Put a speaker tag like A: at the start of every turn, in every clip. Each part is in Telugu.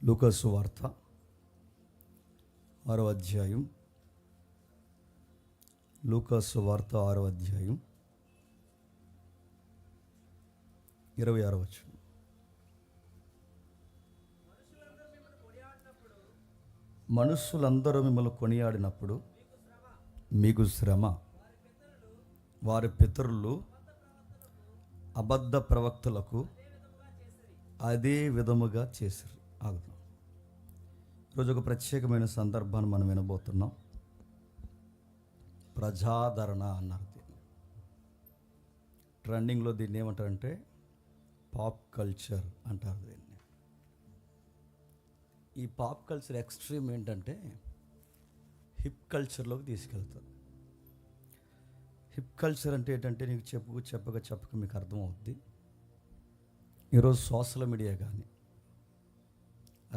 A: లూకాసు వార్త 6వ అధ్యాయం. లూకాసు వార్త 6వ అధ్యాయం 26వ వచనం. మనుషులందరూ మిమ్మల్ని కొనియాడినప్పుడు మీకు శ్రమ. వారి పితరులు అబద్ధ ప్రవక్తలకు అదే విధముగా చేశారు. ఆగుతాం. ఈరోజు ఒక ప్రత్యేకమైన సందర్భాన్ని మనం వినబోతున్నాం. ప్రజాదరణ అన్నారు దీన్ని. ట్రెండింగ్లో దీన్ని ఏమంటారంటే పాప్ కల్చర్ అంటారు దీన్ని. ఈ పాప్ కల్చర్ ఎక్స్ట్రీమ్ ఏంటంటే హిప్ కల్చర్లోకి తీసుకెళ్తుంది. హిప్ కల్చర్ అంటే ఏంటంటే నీకు చెప్పక మీకు అర్థమవుద్ది. ఈరోజు సోషల్ మీడియా కానీ,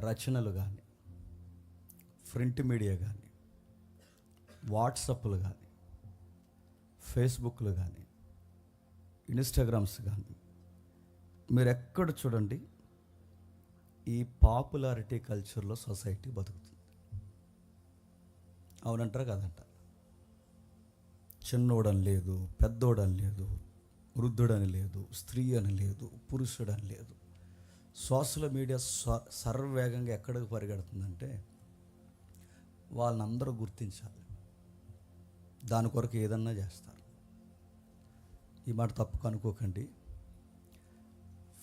A: రచనలు కానీ, ప్రింట్ మీడియా కానీ, వాట్సాప్లు కానీ, ఫేస్బుక్లు కానీ, ఇన్స్టాగ్రామ్స్ కానీ, మీరు ఎక్కడ చూడండి ఈ పాపులారిటీ కల్చర్లో సొసైటీ బతుకుతుంది. అవునంటారా కాదంటారు? చిన్నోడని లేదు, పెద్దోడని లేదు, వృద్ధుడని లేదు, స్త్రీ అని లేదు, పురుషుడని లేదు. సోషల్ మీడియా సర్వవేగంగా ఎక్కడికి పరిగెడుతుందంటే వాళ్ళని అందరూ గుర్తించాలి, దాని కొరకు ఏదన్నా చేస్తారు. ఈ మాట తప్పుకు అనుకోకండి.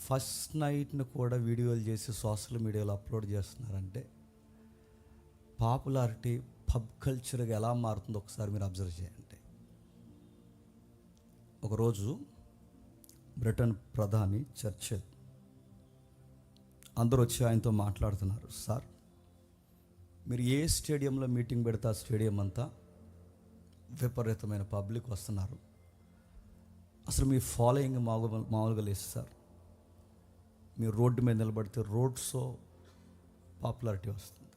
A: ఫస్ట్ నైట్ని కూడా వీడియోలు చేసి సోషల్ మీడియాలో అప్లోడ్ చేస్తున్నారంటే పాపులారిటీ పబ్ కల్చర్గా ఎలా మారుతుందో ఒకసారి మీరు అబ్జర్వ్ చేయండి. ఒకరోజు బ్రిటన్ ప్రధాని చర్చిల్ అందరూ వచ్చి ఆయనతో మాట్లాడుతున్నారు. సార్, మీరు ఏ స్టేడియంలో మీటింగ్ పెడితే ఆ స్టేడియం అంతా విపరీతమైన పబ్లిక్ వస్తున్నారు. అసలు మీ ఫాలోయింగ్ మామూలుగా లేదు సార్. మీరు రోడ్డు మీద నిలబడితే రోడ్స్లో పాపులారిటీ వస్తుంది.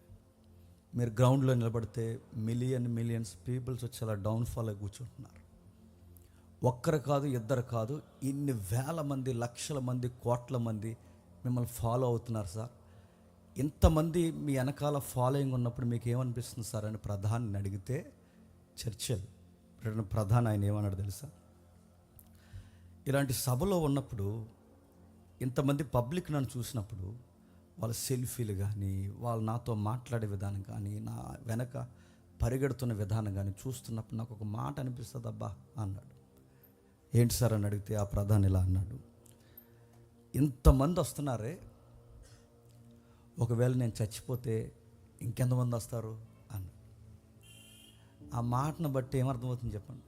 A: మీరు గ్రౌండ్లో నిలబడితే మిలియన్స్ పీపుల్స్ వచ్చి అలా డౌన్ఫాల్లో కూర్చుంటున్నారు. ఒక్కరు కాదు, ఇద్దరు కాదు, ఇన్ని వేల మంది, లక్షల మంది, కోట్ల మంది మిమ్మల్ని ఫాలో అవుతున్నారు సార్. ఇంతమంది మీ వెనకాల ఫాలోయింగ్ ఉన్నప్పుడు మీకు ఏమనిపిస్తుంది సార్ అని ప్రధాని అడిగితే చర్చిల్ ప్రధాని ఆయన ఏమన్నాడు తెలుసా? ఇలాంటి సభలో ఉన్నప్పుడు ఇంతమంది పబ్లిక్ నన్ను చూసినప్పుడు వాళ్ళ సెల్ఫీలు కానీ, వాళ్ళు నాతో మాట్లాడే విధానం కానీ, నా వెనక పరిగెడుతున్న విధానం కానీ చూస్తున్నప్పుడు నాకు ఒక మాట అనిపిస్తుంది అబ్బా అన్నాడు. ఏంటి సార్ అని అడిగితే ఆ ప్రధాని ఇలా అన్నాడు, ఇంతమంది వస్తున్నారే, ఒకవేళ నేను చచ్చిపోతే ఇంకెంతమంది వస్తారు అన్నాడు. ఆ మాటను బట్టి ఏమర్థమవుతుంది చెప్పండి?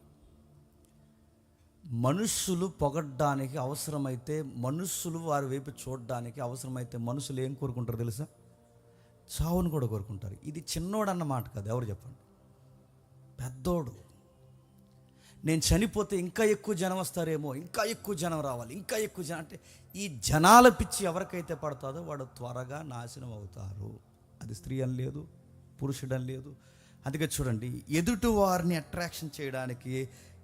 A: మనుషులు పొగడ్డానికి అవసరమైతే, మనుషులు వారి వైపు చూడడానికి అవసరమైతే మనుషులు ఏం కోరుకుంటారు తెలుసా? చావును కూడా కోరుకుంటారు. ఇది చిన్నోడు అన్న మాట కాదు. ఎవరు చెప్పండి? పెద్దోడు. నేను చనిపోతే ఇంకా ఎక్కువ జనం వస్తారేమో, ఇంకా ఎక్కువ జనం రావాలి, ఇంకా ఎక్కువ జనం అంటే ఈ జనాల పిచ్చి ఎవరికైతే పడుతుందో వాడు త్వరగా నాశనం అవుతారు. అది స్త్రీ అని లేదు, పురుషుడని లేదు. అందుకే చూడండి, ఎదుటి వారిని అట్రాక్షన్ చేయడానికి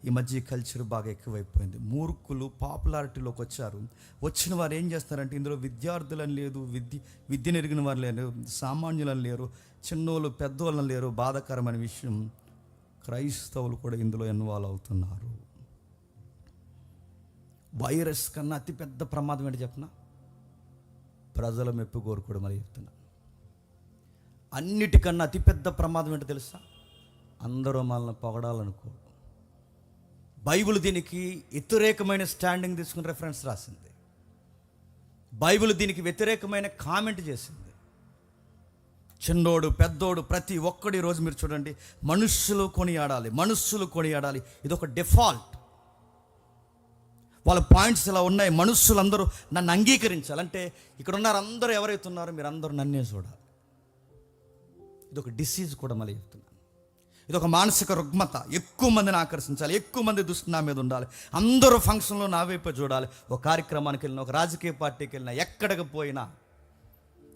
A: ఈ మధ్య కల్చర్ బాగా ఎక్కువైపోయింది. మూర్ఖులు పాపులారిటీలోకి వచ్చారు. వచ్చిన వారు ఏం చేస్తారంటే ఇందులో విద్యార్థులని లేదు, విద్య నెరిగిన వారు లేరు, సామాన్యులని లేరు, చిన్నోళ్ళు పెద్దోళ్ళని లేరు. బాధాకరమైన విషయం, క్రైస్తవులు కూడా ఇందులో ఇన్వాల్వ్ అవుతున్నారు. వైరస్ కన్నా అతిపెద్ద ప్రమాదం ఏంటి చెప్పిన? ప్రజల మెప్పు కోరుకోవడం అని చెప్తున్నా. అన్నిటికన్నా అతిపెద్ద ప్రమాదం ఏంటో తెలుసా? అందరూ మనల్ని పొగడాలనుకోవడం. బైబిల్ దీనికి వ్యతిరేకమైన స్టాండింగ్ తీసుకుని రెఫరెన్స్ రాసింది. బైబిల్ దీనికి వ్యతిరేకమైన కామెంట్ చేసింది. చిన్నోడు పెద్దోడు ప్రతి ఒక్కడి రోజు మీరు చూడండి, మనుషులు కొనియాడాలి. ఇది ఒక డిఫాల్ట్. వాళ్ళ పాయింట్స్ ఇలా ఉన్నాయి. మనుషులందరూ నన్ను అంగీకరించాలంటే ఇక్కడ ఉన్నారు అందరూ ఎవరైతే ఉన్నారో మీరు అందరూ నన్నే చూడాలి. ఇది ఒక డిసీజ్ కూడా మళ్ళీ చెప్తున్నాను. ఇది ఒక మానసిక రుగ్మత. ఎక్కువ మందిని ఆకర్షించాలి, ఎక్కువ మంది దృష్టి నా మీద ఉండాలి, అందరూ ఫంక్షన్లో నా వైపు చూడాలి. ఒక కార్యక్రమానికి వెళ్ళినా, ఒక రాజకీయ పార్టీకి వెళ్ళినా, ఎక్కడికి పోయినా,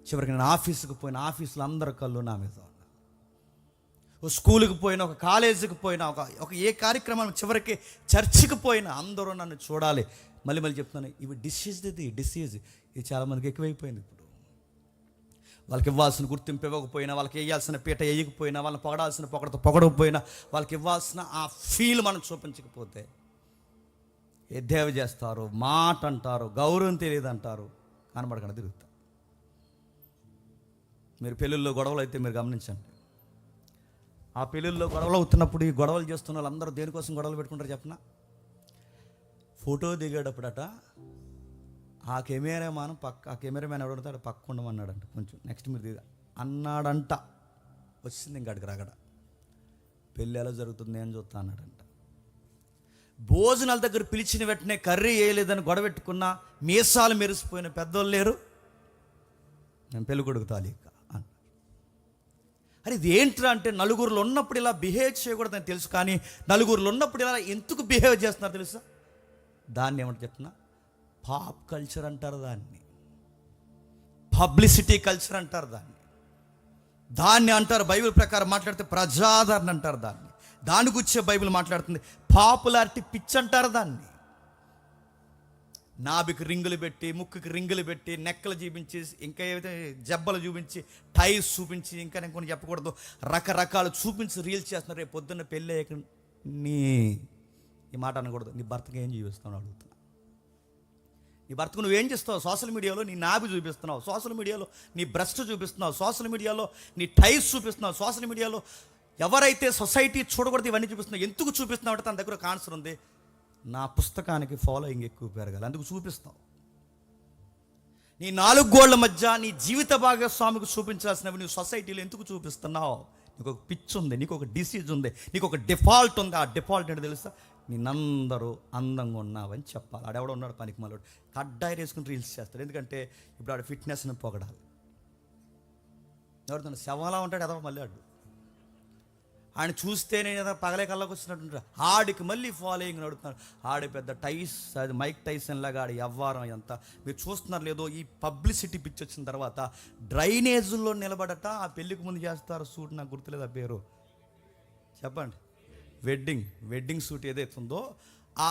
A: చివరికి నేను ఆఫీసుకు పోయిన ఆఫీసులో అందరి కళ్ళు నా మీద ఉన్నారు. ఒక స్కూల్కి పోయినా, ఒక కాలేజీకి పోయినా, ఒక ఏ కార్యక్రమం, చివరికి చర్చికి పోయినా అందరూ నన్ను చూడాలి. మళ్ళీ చెప్తున్నాను, ఇవి డిసీజ్. ఇది చాలామందికి ఎక్కువైపోయింది. ఇప్పుడు వాళ్ళకి ఇవ్వాల్సిన గుర్తింపు ఇవ్వకపోయినా, వాళ్ళకి వేయాల్సిన పీట వేయకపోయినా, వాళ్ళని పొగడాల్సిన పొగడతో పొగడకపోయినా, వాళ్ళకి ఇవ్వాల్సిన ఆ ఫీల్ మనం చూపించకపోతే ఎద్దేవి చేస్తారు, మాట అంటారు, గౌరవం తెలియదు అంటారు, కనబడకుండా తిరుగుతారు. మీరు పెళ్ళిళ్ళలో గొడవలు అయితే మీరు గమనించండి. ఆ పెళ్ళిళ్ళలో గొడవలు అవుతున్నప్పుడు ఈ గొడవలు చేస్తున్న వాళ్ళందరూ దేనికోసం గొడవలు పెట్టుకుంటారు చెప్పనా? ఫోటో దిగేటప్పుడట ఆ కెమెరామ్యాన్ ఎవడుతాడు పక్క ఉండమన్నాడంట, కొంచెం నెక్స్ట్ మీరు దిగా అన్నాడంట. వచ్చింది ఇంకాడికి రగడ. పెళ్ళి ఎలా జరుగుతుంది అని చూస్తా అన్నాడంట. భోజనాల దగ్గర పిలిచిన వెంటనే కర్రీ వేయలేదని గొడవెట్టుకున్న మీసాలు మెరిసిపోయిన పెద్దోళ్ళు లేరు, నేను పెళ్ళి కొడుకు తాలీక అన్న. అరే ఇది ఏంట్రా అంటే, నలుగురులో ఉన్నప్పుడు ఇలా బిహేవ్ చేయకూడదని తెలుసు, కానీ నలుగురులో ఉన్నప్పుడు ఇలా ఎందుకు బిహేవ్ చేస్తున్నారు తెలుసా? దాన్ని ఏమంటే చెప్తున్నా, పాప్ కల్చర్ అంటారు దాన్ని, పబ్లిసిటీ కల్చర్ అంటారు దాన్ని అంటారు. బైబిల్ ప్రకారం మాట్లాడితే ప్రజాదరణ అంటారు దాని గురించే బైబిల్ మాట్లాడుతుంది. పాపులారిటీ పిచ్ అంటారు దాన్ని. నాభికి రింగులు పెట్టి, ముక్కుకి రింగులు పెట్టి, నెక్కలు చూపించి, ఇంకా ఏదైతే జబ్బలు చూపించి, టైస్ చూపించి, ఇంకా నేను కొన్ని చెప్పకూడదు, రకరకాలు చూపించి రీల్స్ చేస్తున్నారు. రేపు పొద్దున్న పెళ్ళి అయ్యాక ఈ మాట అనకూడదు, నీ భర్తకి ఏం చూపిస్తావు అడుగుతున్నా. నీ భర్తకు నువ్వేం చేస్తావు? సోషల్ మీడియాలో నీ నాభి చూపిస్తున్నావు, సోషల్ మీడియాలో నీ బ్రెస్ట్ చూపిస్తున్నావు, సోషల్ మీడియాలో నీ టైస్ చూపిస్తున్నావు, సోషల్ మీడియాలో ఎవరైతే సొసైటీ చూడకూడదు ఇవన్నీ చూపిస్తున్నావు. ఎందుకు చూపిస్తున్నావు అంటే తన దగ్గర ఒక ఆన్సర్ ఉంది, నా పుస్తకానికి ఫాలోయింగ్ ఎక్కువ పెరగాలి, అందుకు చూపిస్తావు. నీ 4 గోళ్ల మధ్య నీ జీవిత భాగస్వామికి చూపించాల్సినవి నువ్వు సొసైటీలో ఎందుకు చూపిస్తున్నావు? నీకు ఒక పిచ్ ఉంది, నీకు ఒక డిసీజ్ ఉంది, నీకు ఒక డిఫాల్ట్ ఉంది. ఆ డిఫాల్ట్ ఏంటో తెలుసా? నిన్నందరూ అందంగా ఉన్నావని చెప్పాలి. ఆడెవడో ఉన్నాడు పనికి మళ్ళీ కడ్డాయి వేసుకుని రీల్స్ చేస్తాడు. ఎందుకంటే ఇప్పుడు ఆడ ఫిట్నెస్ని పొగడాలి. ఎవరితో శవంలా ఉంటాడు ఎదవ మళ్ళీ ఆడు. ఆయన చూస్తేనే ఏదో పగలే కళ్ళకి వచ్చినట్టు ఆడికి మళ్ళీ ఫాలోయింగ్ నడుపుతున్నాడు. ఆడి పెద్ద అది మైక్ టైసన్ లాగా ఆడి వ్యవహారం అంతా మీరు చూస్తున్నారు లేదో. ఈ పబ్లిసిటీ పిచ్చి వచ్చిన తర్వాత డ్రైనేజుల్లో నిలబడట, ఆ పెళ్ళికి ముందు చేస్తారు షూట్, నాకు గుర్తులేదు ఆ పేరు, చెప్పండి. వెడ్డింగ్ షూట్ ఏదైతే ఉందో ఆ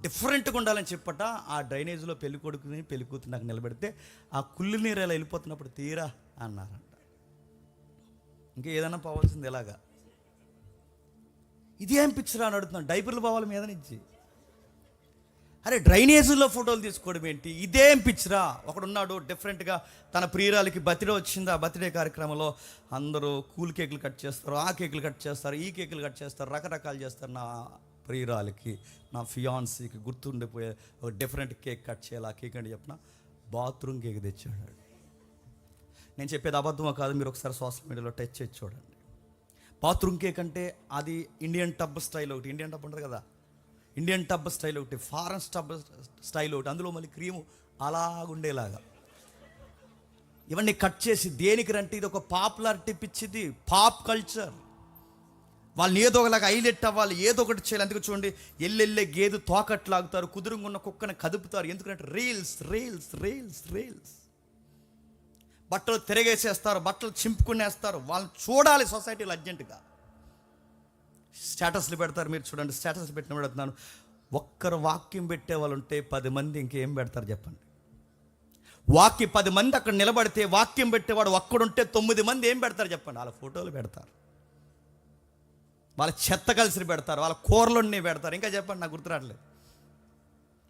A: డిఫరెంట్గా ఉండాలని చెప్పట ఆ డ్రైనేజ్లో పెళ్లి కొడుకుని పెళ్లి కూతురు నాకు నిలబెడితే ఆ కుళ్ళు నీరు ఎలా వెళ్ళిపోతున్నప్పుడు తీరా అన్నారంట. ఇంకా ఏదైనా పోవాల్సింది ఎలాగా? ఇదేం పిక్చర్ అని అడుగుతున్నాను, డైపర్లు పోవాలి మీద నుంచి. అరే డ్రైనేజీల్లో ఫోటోలు తీసుకోవడం ఏంటి? ఇదేం పిక్చరా? ఒకడున్నాడు డిఫరెంట్గా, తన ప్రియురాలకి బర్త్డే వచ్చింది. ఆ బర్త్డే కార్యక్రమంలో అందరూ కూల్ కేకులు కట్ చేస్తారు, ఆ కేకులు కట్ చేస్తారు, ఈ కేకులు కట్ చేస్తారు, రకరకాలు చేస్తారు. నా ప్రియురాలకి, నా ఫియాన్సీకి గుర్తుండిపోయే ఒక డిఫరెంట్ కేక్ కట్ చేయాలి. ఆ కేక్ అంటే చెప్పిన బాత్రూమ్ కేక్ తెచ్చాడు. నేను చెప్పేది అబద్ధమో కాదు, మీరు ఒకసారి సోషల్ మీడియాలో టచ్ చేసి చూడండి. బాత్రూమ్ కేక్ అంటే అది ఇండియన్ టబ్ స్టైల్ ఒకటి, ఇండియన్ టబ్ ఉంటుంది కదా, ఇండియన్ టబ్ స్టైల్ ఒకటి, ఫారెన్ టబ్ స్టైల్ ఒకటి, అందులో మళ్ళీ క్రీము అలాగుండేలాగా ఇవన్నీ కట్ చేసి దేనికి రంటే ఇది ఒక పాపులారిటీ పిచ్చిది, పాప్ కల్చర్. వాళ్ళని ఏదో ఒకలాగా హైలైట్ అవ్వాలి, ఏదో ఒకటి చేయాలి. అందుకు చూడండి, ఎల్లెళ్ళే గేదె తోకట్లాగుతారు, కుదురుగున్న కుక్కని కదుపుతారు. ఎందుకంటే రీల్స్ రీల్స్ రీల్స్ రీల్స్. బట్టలు తిరగేసేస్తారు, బట్టలు చింపుకునేస్తారు. వాళ్ళని చూడాలి సొసైటీలో అర్జెంటుగా. స్టేటస్లు పెడతారు. మీరు చూడండి, స్టేటస్లు పెట్టిన పెడుతున్నాను. ఒక్కరు వాక్యం పెట్టే వాళ్ళు ఉంటే 10 మంది ఇంకేం పెడతారు చెప్పండి? 10 మంది అక్కడ నిలబడితే వాక్యం పెట్టేవాడు ఒక్కడుంటే 9 మంది ఏం పెడతారు చెప్పండి? వాళ్ళ ఫోటోలు పెడతారు, వాళ్ళ చెత్త కలిసి పెడతారు, వాళ్ళ కూరలన్నీ పెడతారు. ఇంకా చెప్పండి, నాకు గుర్తురాట్లేదు.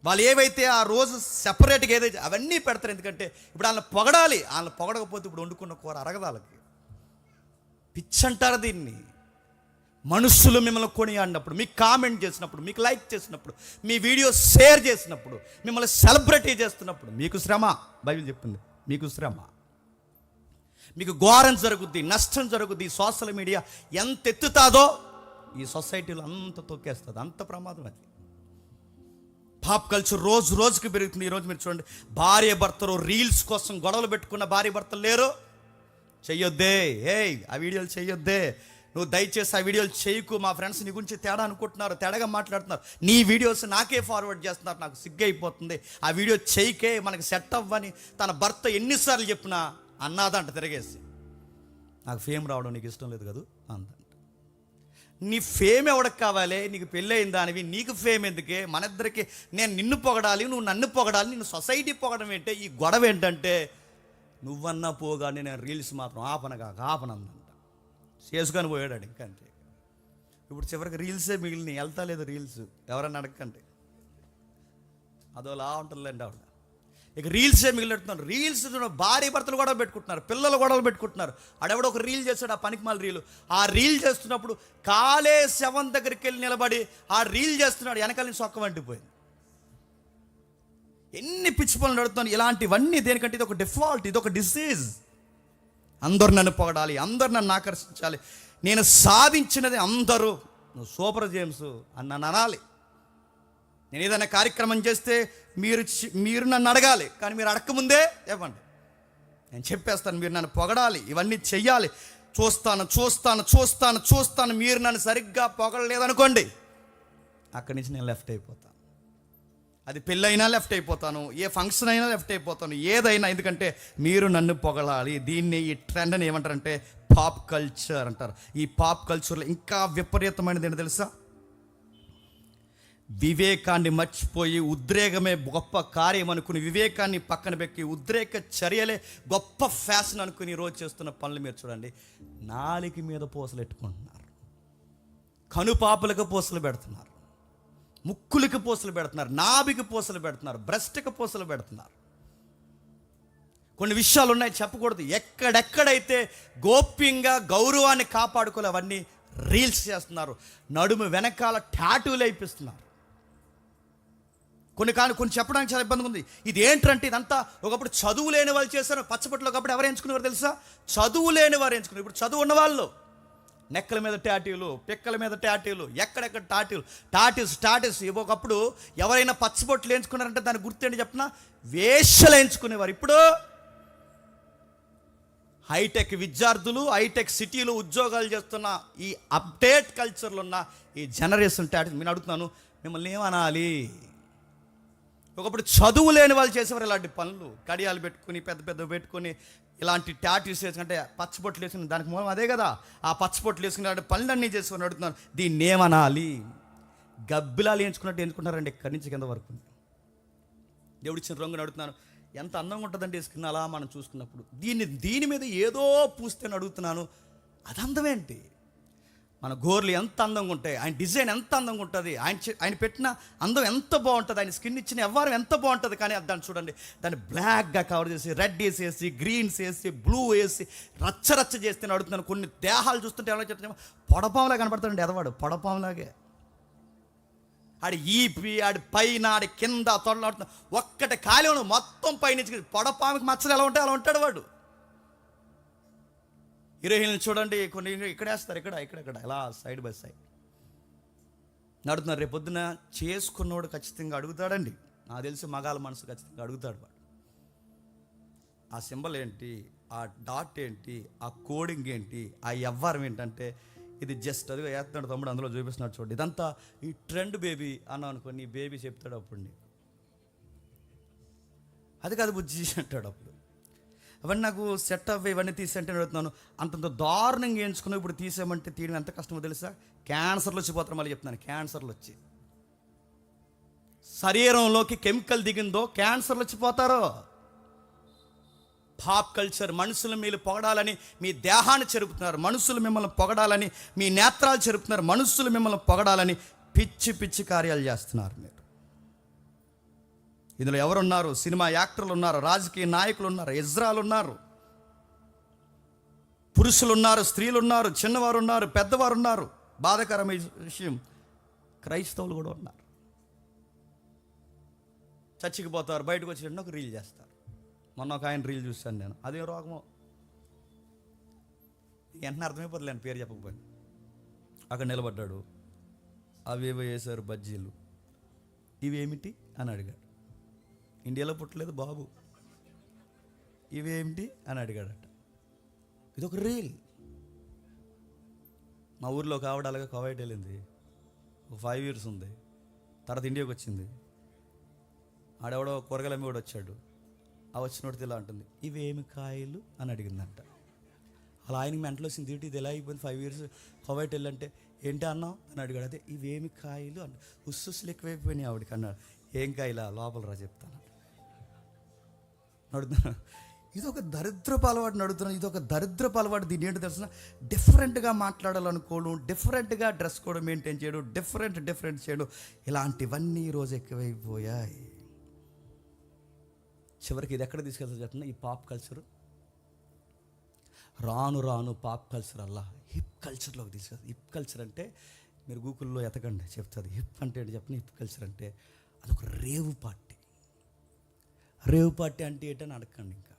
A: వాళ్ళు ఏవైతే ఆ రోజు సెపరేట్గా ఏదైతే అవన్నీ పెడతారు. ఎందుకంటే ఇప్పుడు వాళ్ళని పొగడాలి, వాళ్ళని పొగడకపోతే ఇప్పుడు వండుకున్న కూర అరగదు వాళ్ళకి. పిచ్చి అంటారు దీన్ని. మనుషులు మిమ్మల్ని కొనియాడినప్పుడు, మీకు కామెంట్ చేసినప్పుడు, మీకు లైక్ చేసినప్పుడు, మీ వీడియో షేర్ చేసినప్పుడు, మిమ్మల్ని సెలబ్రిటీ చేస్తున్నప్పుడు మీకు శ్రమ. బైబిల్ చెప్తుంది, మీకు శ్రమ, మీకు ఘోరం జరుగుద్ది, నష్టం జరుగుద్ది. సోషల్ మీడియా ఎంత ఎత్తుతాదో ఈ సొసైటీలో అంత తొక్కేస్తుంది, అంత ప్రమాదం అది. పాప్ కల్చర్ రోజు రోజుకి పెరుగుతుంది. ఈరోజు మీరు చూడండి, భార్య భర్తలు రీల్స్ కోసం గొడవలు పెట్టుకున్న భార్య భర్తలు లేరు. చెయ్యొద్దే, ఆ వీడియోలు చెయ్యొద్దే, నువ్వు దయచేసి ఆ వీడియోలు చేయకు. మా ఫ్రెండ్స్ నీ గురించి తేడా అనుకుంటున్నారు, తేడాగా మాట్లాడుతున్నారు, నీ వీడియోస్ నాకే ఫార్వర్డ్ చేస్తున్నారు, నాకు సిగ్గైపోతుంది, ఆ వీడియో చేయకే, మనకి సెట్ అవ్వని తన భర్త ఎన్నిసార్లు చెప్పినా అన్నాదంట తిరగేసి. నాకు ఫేమ్ రావడం నీకు ఇష్టం లేదు కదా అందంట. నీ ఫేమ్ ఎవరికి కావాలి? నీకు పెళ్ళయిన దానివి, నీకు ఫేమ్ ఎందుకే? మన ఇద్దరికి నేను నిన్ను పొగడాలి, నువ్వు నన్ను పొగడాలి, నిన్ను సొసైటీ పొగడం ఏంటే? ఈ గొడవ ఏంటంటే నువ్వన్నా పోగానే నేను రీల్స్ మాత్రం ఆపనందంట. చేసుకొని పోయాడు ఇంకంతే. ఇప్పుడు చివరికి రీల్సే మిగిలినాయి, వెళ్తా లేదు రీల్స్. ఎవరన్నా అడగండి, అదోలా ఉంటుందండి ఆవిడ. ఇక రీల్సే మిగిలినట్టున్నారు. రీల్స్ భార్య భర్తలు గొడవ పెట్టుకుంటున్నారు, పిల్లలు గొడవలు పెట్టుకుంటున్నారు. ఆడెవడో ఒక రీల్ చేస్తాడు, ఆ పనికిమాల రీలు. ఆ రీల్ చేస్తున్నప్పుడు కాలే శవం దగ్గరికి వెళ్ళి నిలబడి ఆ రీల్ చేస్తున్నాడు, వెనకాల నుంచి సొక్క వంటిపోయింది. ఎన్ని పిచ్చి పనులు నడుతున్నాను. ఇలాంటివన్నీ దేనికంటే ఇది ఒక డిఫాల్ట్, ఇది ఒక డిసీజ్. అందరు నన్ను పొగడాలి, అందరు నన్ను ఆకర్షించాలి, నేను సాధించినది అందరూ నువ్వు సూపర్ జేమ్స్ అని నన్ను అనాలి. నేను ఏదైనా కార్యక్రమం చేస్తే మీరు నన్ను అడగాలి, కానీ మీరు అడగకముందే ఇవ్వండి, నేను చెప్పేస్తాను. మీరు నన్ను పొగడాలి, ఇవన్నీ చెయ్యాలి. చూస్తాను మీరు నన్ను సరిగ్గా పొగడలేదనుకోండి, అక్కడి నుంచి నేను లెఫ్ట్ అయిపోతాను. అది పెళ్ళైనా లెఫ్ట్ అయిపోతాను, ఏ ఫంక్షన్ అయినా లెఫ్ట్ అయిపోతాను, ఏదైనా. ఎందుకంటే మీరు నన్ను పొగడాలి. దీన్ని, ఈ ట్రెండ్ని ఏమంటారంటే పాప్ కల్చర్ అంటారు. ఈ పాప్ కల్చర్లో ఇంకా విపరీతమైనది ఏంటో తెలుసా? వివేకాన్ని మర్చిపోయి ఉద్రేకమే గొప్ప కార్యం అనుకుని, వివేకాన్ని పక్కన పెట్టి ఉద్రేక చర్యలే గొప్ప ఫ్యాషన్ అనుకుని ఈరోజు చేస్తున్న పనులు మీరు చూడండి. నాలిక మీద పూసలు పెట్టుకుంటున్నారు, కనుపాపలకు పూసలు పెడుతున్నారు, ముక్కులకి పూసలు పెడుతున్నారు, నాభికి పూసలు పెడుతున్నారు, బ్రెస్ట్కి పూసలు పెడుతున్నారు. కొన్ని విషయాలు ఉన్నాయి, చెప్పకూడదు. ఎక్కడెక్కడైతే గోప్యంగా గౌరవాన్ని కాపాడుకోలే అవన్నీ రీల్స్ చేస్తున్నారు. నడుము వెనకాల టాటూలు వేయిస్తున్నారు. కొన్ని చెప్పడానికి చాలా ఇబ్బందిగా ఉంది. ఇది ఏంటంటే ఇదంతా ఒకప్పుడు చదువు లేని వాళ్ళు చేశారు. పచ్చబొట్లు ఒకప్పుడు ఎవరు ఎంచుకునేవారు తెలుసా? చదువు లేని వారు ఎంచుకున్నారు. ఇప్పుడు చదువు ఉన్నవాళ్ళు నెక్కల మీద టాటూలు, పిక్కల మీద టాటూలు, ఎక్కడెక్కడ టాటూస్. ఒకప్పుడు ఎవరైనా పచ్చబొట్లు ఎంచుకున్నారంటే దాని గుర్తేంటి చెప్పిన? వేషలు ఎంచుకునేవారు. ఇప్పుడు హైటెక్ విద్యార్థులు, హైటెక్ సిటీలు ఉద్యోగాలు చేస్తున్న ఈ అప్డేట్ కల్చర్లో ఉన్న ఈ జనరేషన్ టాటూస్. నేను అడుగుతున్నాను, మిమ్మల్ని ఏమనాలి? ఒకప్పుడు చదువు లేని వాళ్ళు చేసేవారు ఇలాంటి పనులు, కడియాలు పెట్టుకుని పెద్ద పెట్టుకుని ఇలాంటి టాటూస్ వేసుకుంటే పచ్చబొట్లు వేసుకుని, దానికి మూలం అదే కదా. ఆ పచ్చబొట్లు వేసుకుని అలాంటి పనులన్నీ చేసుకుని అడుగుతున్నాను, దీన్ని ఏమనాలి? గబ్బిలాలు ఎంచుకున్నట్టు ఎంచుకుంటారండి ఇక్కడి నుంచి కింద వరకు. దేవుడిచ్చిన రంగుని అడుగుతున్నాను, ఎంత అందంగా ఉంటుందండి స్కిన్ అలా మనం చూసుకున్నప్పుడు. దీని మీద ఏదో పూస్తే అడుగుతున్నాను, అది అందమేంటి? మన గోర్లు ఎంత అందంగా ఉంటాయి, ఆయన డిజైన్ ఎంత అందంగా ఉంటుంది, ఆయన పెట్టిన అందం ఎంత బాగుంటుంది, ఆయన స్కిన్ ఇచ్చిన వ్యవహారం ఎంత బాగుంటుంది. కానీ దాన్ని చూడండి, దాన్ని బ్లాక్గా కవర్ చేసి, రెడ్ వేసేసి, గ్రీన్స్ వేసి, బ్లూ వేసి, రచ్చ చేస్తే అడుగుతున్నాను. కొన్ని దేహాలు చూస్తుంటే ఎలా చెప్తాను, పొడపాములా కనపడతాడండి ఎదవాడు, పొడపాములాగే. ఆడి ఈపి, ఆడి పైన, ఆడి కింద తొడలాడుతున్నా, ఒక్కటి ఖాళీ ఉండదు, మొత్తం పైనుంచి. పొడపాముకి మచ్చలు ఎలా ఉంటాయి అలా ఉంటాడు వాడు. హీరోయిన్లు చూడండి, కొన్ని ఇక్కడ వేస్తారు, ఇక్కడ ఇలా సైడ్ బై సైడ్ నడుతున్నారు. రేపు పొద్దున చేసుకున్నవాడు ఖచ్చితంగా అడుగుతాడండి. నాకు తెలిసి మగాళ్ళ మనసు ఖచ్చితంగా అడుగుతాడు వాడు. ఆ సింబల్ ఏంటి, ఆ డాట్ ఏంటి, ఆ కోడింగ్ ఏంటి, ఆ వ్యవహారం ఏంటంటే ఇది జస్ట్ అదిగా వేస్తున్నాడు తమ్ముడు, అందులో చూపిస్తున్నాడు చూడండి. ఇదంతా ఈ ట్రెండ్ బేబీ అన్నావు అనుకో, నీ బేబీ చెప్తాడు అప్పుడు, అది కాదు బుజ్జి అంటాడు అప్పుడు. అవన్నీ నాకు సెట్ అవ్వే, ఇవన్నీ తీసేంటే అడుగుతున్నాను. అంతంత దారుణంగా ఎంచుకుని ఇప్పుడు తీసేయమంటే తీయడం ఎంత కష్టమో తెలుసా? క్యాన్సర్లు వచ్చిపోతారు. మళ్ళీ చెప్తున్నాను, క్యాన్సర్లు వచ్చి శరీరంలోకి కెమికల్ దిగిందో క్యాన్సర్లు వచ్చిపోతారు. Pop culture. మనుషులు మీరు పొగడాలని మీ దేహాన్ని చెరుపుతున్నారు, మనుషులు మిమ్మల్ని పొగడాలని మీ నేత్రాలు చెరుపుతున్నారు, మనుషులు మిమ్మల్ని పొగడాలని పిచ్చి కార్యాలు చేస్తున్నారు మీరు. ఇందులో ఎవరున్నారు? సినిమా యాక్టర్లు ఉన్నారు, రాజకీయ నాయకులు ఉన్నారు, ఇజ్రాలు ఉన్నారు, పురుషులు ఉన్నారు, స్త్రీలు ఉన్నారు, చిన్నవారు ఉన్నారు, పెద్దవారు ఉన్నారు. బాధాకరమైన విషయం, క్రైస్తవులు కూడా ఉన్నారు. చర్చికి పోతారు, బయటకు వచ్చి ఒక రీల్ చేస్తారు. మొన్న ఒక ఆయన రీల్ చూశాను నేను, అదే రోగమో వెంటనే అర్థమైపోతుంది, నేను పేరు చెప్పకపోయాను. అక్కడ నిలబడ్డాడు, అవేవో వేశారు బజ్జీలు, ఇవేమిటి అని అడిగాడు. ఇండియాలో పుట్టలేదు బాబు, ఇవేమిటి అని అడిగాడట. ఇదొక రీల్. మా ఊర్లో ఒక ఆవిడ అలాగే కోవైట్ వెళ్ళింది, ఒక 5 years ఉంది, తర్వాత ఇండియాకి వచ్చింది. ఆడెవడో కూరగాయల అమ్మి కూడా వచ్చాడు, ఆ వచ్చినోడితే ఇలా అంటుంది, ఇవేమి కాయలు అని అడిగిందంట. అలా ఆయనకి మెంటలో వచ్చింది, ఇది ఎలా అయిపోయింది, 5 years కోవైట్ వెళ్ళంటే ఏంటి అన్నావు అని అడిగాడు. అదే ఇవేమి కాయలు అంటే ఉస్సులు ఎక్కువైపోయినాయి ఆవిడకి. అన్నాడు, ఏం కాయలా లోపల రా చెప్తాను అడుగుతున్నా. ఇది ఒక దరిద్రపు అలవాటు నడుతున్నాను. ఇది ఒక దరిద్రపు అలవాటు. దీని ఏంటో తెలిసిన, డిఫరెంట్గా మాట్లాడాలనుకోవడం, డిఫరెంట్గా డ్రెస్ కోడ్ మెయింటైన్ చేయడం, డిఫరెంట్ చేయడం, ఇలాంటివన్నీ ఈరోజు ఎక్కువైపోయాయి. చివరికి ఇది ఎక్కడ తీసుకెళ్తా చెప్తున్నా, ఈ పాప్ కల్చరు రాను పాప్ కల్చర్ అలా హిప్ కల్చర్లోకి తీసుకెళ్తుంది. హిప్ కల్చర్ అంటే మీరు గూగుల్లో ఎతకండి, చెప్తుంది. హిప్ అంటే ఏంటి చెప్పండి. హిప్ కల్చర్ అంటే అదొక రేవు పార్టీ. రేవు పార్టీ అంటే ఏంటని అడగండి. ఇంకా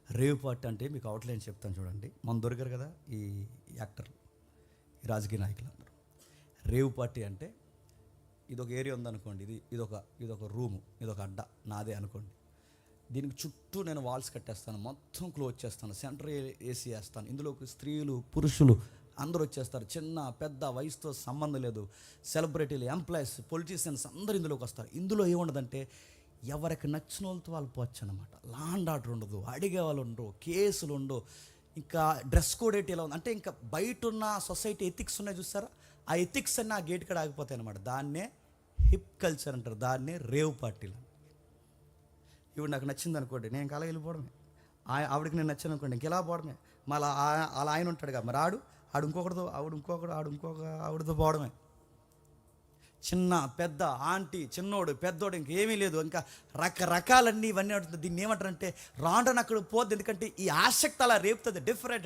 A: రేవు పార్టీ అంటే మీకు అవుట్లైన్ చెప్తాను చూడండి. మన దొరికారు కదా ఈ యాక్టర్లు, ఈ రాజకీయ నాయకులు అందరూ. రేవు పార్టీ అంటే ఇదొక ఏరియా ఉందనుకోండి, ఇదొక రూము, ఇదొక అడ్డ నాదే అనుకోండి. దీనికి చుట్టూ నేను వాల్స్ కట్టేస్తాను, మొత్తం క్లోజ్ చేస్తాను, సెంటర్ ఏసీ వేస్తాను. ఇందులోకి స్త్రీలు పురుషులు అందరూ వచ్చేస్తారు. చిన్న పెద్ద వయసుతో సంబంధం లేదు. సెలబ్రిటీలు, ఎంప్లాయీస్, పొలిటీషియన్స్ అందరూ ఇందులోకి వస్తారు. ఇందులో ఏముండదంటే ఎవరికి నచ్చిన వాళ్ళతో వాళ్ళు పోవచ్చు అనమాట. లాండ్ ఆర్డర్ ఉండదు, అడిగే వాళ్ళు ఉండరు, కేసులు ఉండవు. ఇంకా డ్రెస్ కోడ్ ఏంటి ఎలా ఉంది అంటే, ఇంకా బయట ఉన్న సొసైటీ ఎథిక్స్ ఉన్నాయి చూస్తారా, ఆ ఎథిక్స్ అన్నీ ఆ గేట్ కాడ ఆగిపోతాయి అనమాట. దాన్నే హిప్ కల్చర్ అంటారు, దాన్నే రేవ్ పార్టీలు. ఇప్పుడు నాకు నచ్చింది అనుకోండి, నేను ఇంకా అలా వెళ్ళిపోవడమే. ఆవిడకి నేను నచ్చాను అనుకోండి, ఇంక ఇలా పోవడమే. మళ్ళీ అలా ఆయన ఉంటాడుగా, మరి ఆడు ఇంకొకటితో, ఆవిడతో పోవడమే. చిన్న పెద్ద ఆంటీ చిన్నోడు పెద్దోడు ఇంకేమీ లేదు. ఇంకా రకరకాలన్నీ ఇవన్నీ ఉంటుంది. దీన్ని ఏమంటారంటే రాండని అక్కడ పోద్ది. ఎందుకంటే ఈ ఆసక్తి అలా రేపుతుంది. డిఫరెంట్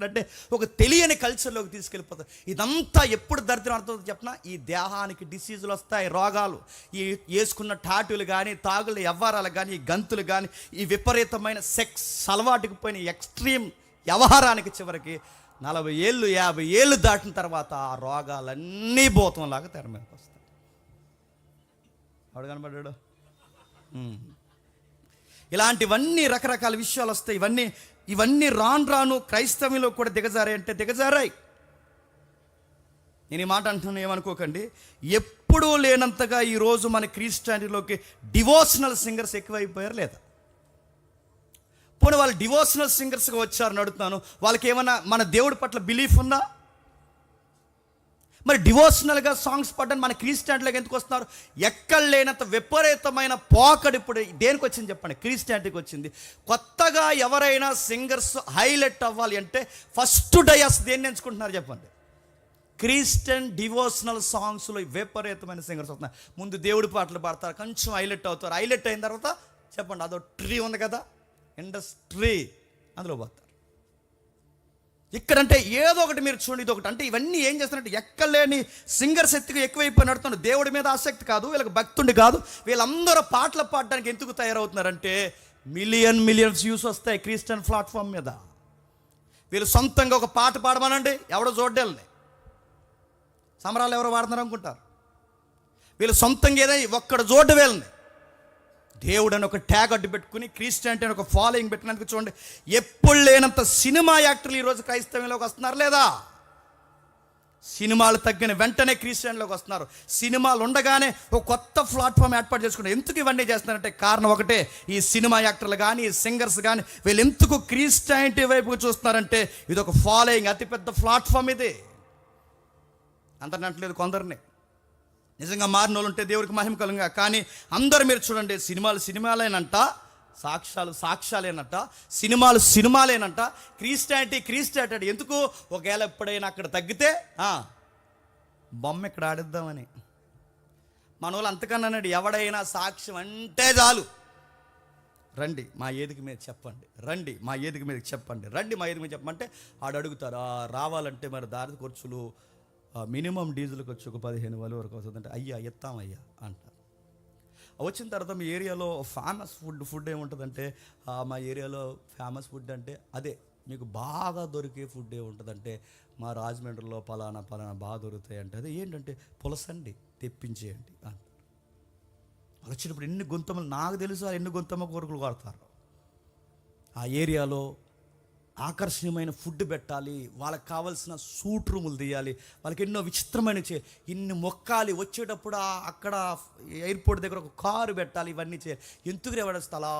A: అంటే ఒక తెలియని కల్చర్లోకి తీసుకెళ్ళిపోతుంది. ఇదంతా ఎప్పుడు దరిద్రం అర్థమవుతుంది చెప్పిన, ఈ దేహానికి డిసీజులు వస్తాయి, రోగాలు, ఈ వేసుకున్న టాటూలు కానీ, తాగులు వ్యవహారాలు కానీ, ఈ గంతులు కానీ, ఈ విపరీతమైన సెక్స్ అలవాటుకు పోయిన ఎక్స్ట్రీమ్ వ్యవహారానికి చివరికి 40 ఏళ్ళు 50 ఏళ్ళు దాటిన తర్వాత ఆ రోగాలన్నీ భూతంలాగా తెర మీదకి వస్తాయి. ఆవిడ కనబడ్డాడు. ఇలాంటివన్నీ రకరకాల విషయాలు వస్తాయి. ఇవన్నీ రాను క్రైస్తవంలో కూడా దిగజారాయి అంటే దిగజారాయి. నేను ఈ మాట అంటున్నాను, ఏమనుకోకండి. ఎప్పుడూ లేనంతగా ఈరోజు మన క్రిస్టియానిటీలోకి డివోషనల్ సింగర్స్ ఎక్కువైపోయారు లేదా? పోనీ వాళ్ళు డివోషనల్ సింగర్స్గా వచ్చారని అడుగుతున్నాను. వాళ్ళకి ఏమన్నా మన దేవుడి పట్ల బిలీఫ్ ఉందా? మరి డివోషనల్గా సాంగ్స్ పాడడానికి మన క్రిస్టియానిటీలోకి ఎందుకు వస్తున్నారు? ఎక్కడ లేనంత విపరీతమైన పోకడు ఇప్పుడు దేనికి వచ్చింది చెప్పండి? క్రిస్టియానిటీకి వచ్చింది. కొత్తగా ఎవరైనా సింగర్స్ హైలైట్ అవ్వాలి అంటే ఫస్ట్ డయాస్ దేన్ని ఎంచుకుంటున్నారు చెప్పండి? క్రిస్టియన్ డివోషనల్ సాంగ్స్లో విపరీతమైన సింగర్స్ వస్తున్నారు. ముందు దేవుడి పాటలు పాడతారు, కొంచెం హైలైట్ అవుతారు. హైలైట్ అయిన తర్వాత చెప్పండి, అదో ట్రీ ఉంది కదా, ఇండస్ట్రీ, అందులో పోతారు. ఇక్కడంటే ఏదో ఒకటి మీరు చూడండి, ఇది ఒకటి. అంటే ఇవన్నీ ఏం చేస్తారంటే ఎక్కలేని సింగర్స్ ఎక్కువైపోయి నడుతున్నారు. దేవుడి మీద ఆసక్తి కాదు, వీళ్ళకి భక్తుండి కాదు. వీళ్ళందరూ పాటలు పాడడానికి ఎందుకు తయారవుతున్నారంటే మిలియన్స్ వ్యూస్ వస్తాయి క్రిస్టియన్ ప్లాట్ఫామ్ మీద. వీళ్ళు సొంతంగా ఒక పాట పాడమనండి, ఎవడో చూడ్డాలని సమరాలు ఎవరో పాడుతున్నారు అనుకుంటారు. వీళ్ళు సొంతంగా ఏదైనా ఒక్కడ చూడ్డ వీళ్ళని దేవుడు అని ఒక ట్యాగ్ అడ్డు పెట్టుకుని క్రిస్టియానిటీ అని ఒక ఫాలోయింగ్ పెట్టినందుకు చూడండి, ఎప్పుడు లేనంత సినిమా యాక్టర్లు ఈరోజు క్రైస్తవంలోకి వస్తున్నారు లేదా? సినిమాలు తగ్గిన వెంటనే క్రిస్టియానిటీలోకి వస్తున్నారు. సినిమాలు ఉండగానే ఒక కొత్త ప్లాట్ఫామ్ ఏర్పాటు చేసుకుంటారు. ఎందుకు ఇవన్నీ చేస్తున్నారంటే కారణం ఒకటే, ఈ సినిమా యాక్టర్లు కానీ, ఈ సింగర్స్ కానీ, వీళ్ళు ఎందుకు క్రిస్టియానిటీ వైపుకు చూస్తున్నారంటే ఇది ఒక ఫాలోయింగ్, అతిపెద్ద ప్లాట్ఫామ్. ఇది అందరిని అంటలేదు, కొందరిని. నిజంగా మారిన వాళ్ళు ఉంటే దేవుడికి మహిమ కలుగుగా. కానీ అందరూ మీరు చూడండి, సినిమాలేనంట, సాక్ష్యాలేనంట, సినిమాలేనంట, క్రిస్టియానిటీ. ఎందుకు? ఒకవేళ ఎప్పుడైనా అక్కడ తగ్గితే బొమ్మ ఇక్కడ ఆడిద్దామని. మన వాళ్ళు అంతకన్నా ఎవడైనా సాక్ష్యం అంటే చాలు, రండి మా ఏదికి మీద చెప్పండి, రండి మా ఏదికి మీద చెప్పమంటే ఆడు అడుగుతారు. రావాలంటే మరి దారి ఖర్చులు మినిమం డీజిల్కి వచ్చి ఒక 15,000 వరకు వస్తుందంటే అయ్యా ఎత్తామయ్యా అంటారు. వచ్చిన తర్వాత మీ ఏరియాలో ఫేమస్ ఫుడ్ ఏముంటుందంటే, మా ఏరియాలో ఫేమస్ ఫుడ్ అంటే అదే, మీకు బాగా దొరికే ఫుడ్ ఏముంటుందంటే మా రాజమండ్రిలో పలానా బాగా దొరుకుతాయి అంటే అదే ఏంటంటే పులసండి, తెప్పించేయండి అంటారు. వచ్చినప్పుడు ఎన్ని గుంతమ్మలు, నాకు తెలుసు ఎన్ని గుంతమ్మ కూరలు కొడతారు. ఆ ఏరియాలో ఆకర్షణీయమైన ఫుడ్ పెట్టాలి, వాళ్ళకి కావాల్సిన సూట్ రూములు తీయాలి, వాళ్ళకి ఎన్నో విచిత్రమైన ఇన్ని మొక్కాలి, వచ్చేటప్పుడు అక్కడ ఎయిర్పోర్ట్ దగ్గర ఒక కారు పెట్టాలి, ఇవన్నీ చేయాలి. ఎందుకు ఎవడొస్తే అలా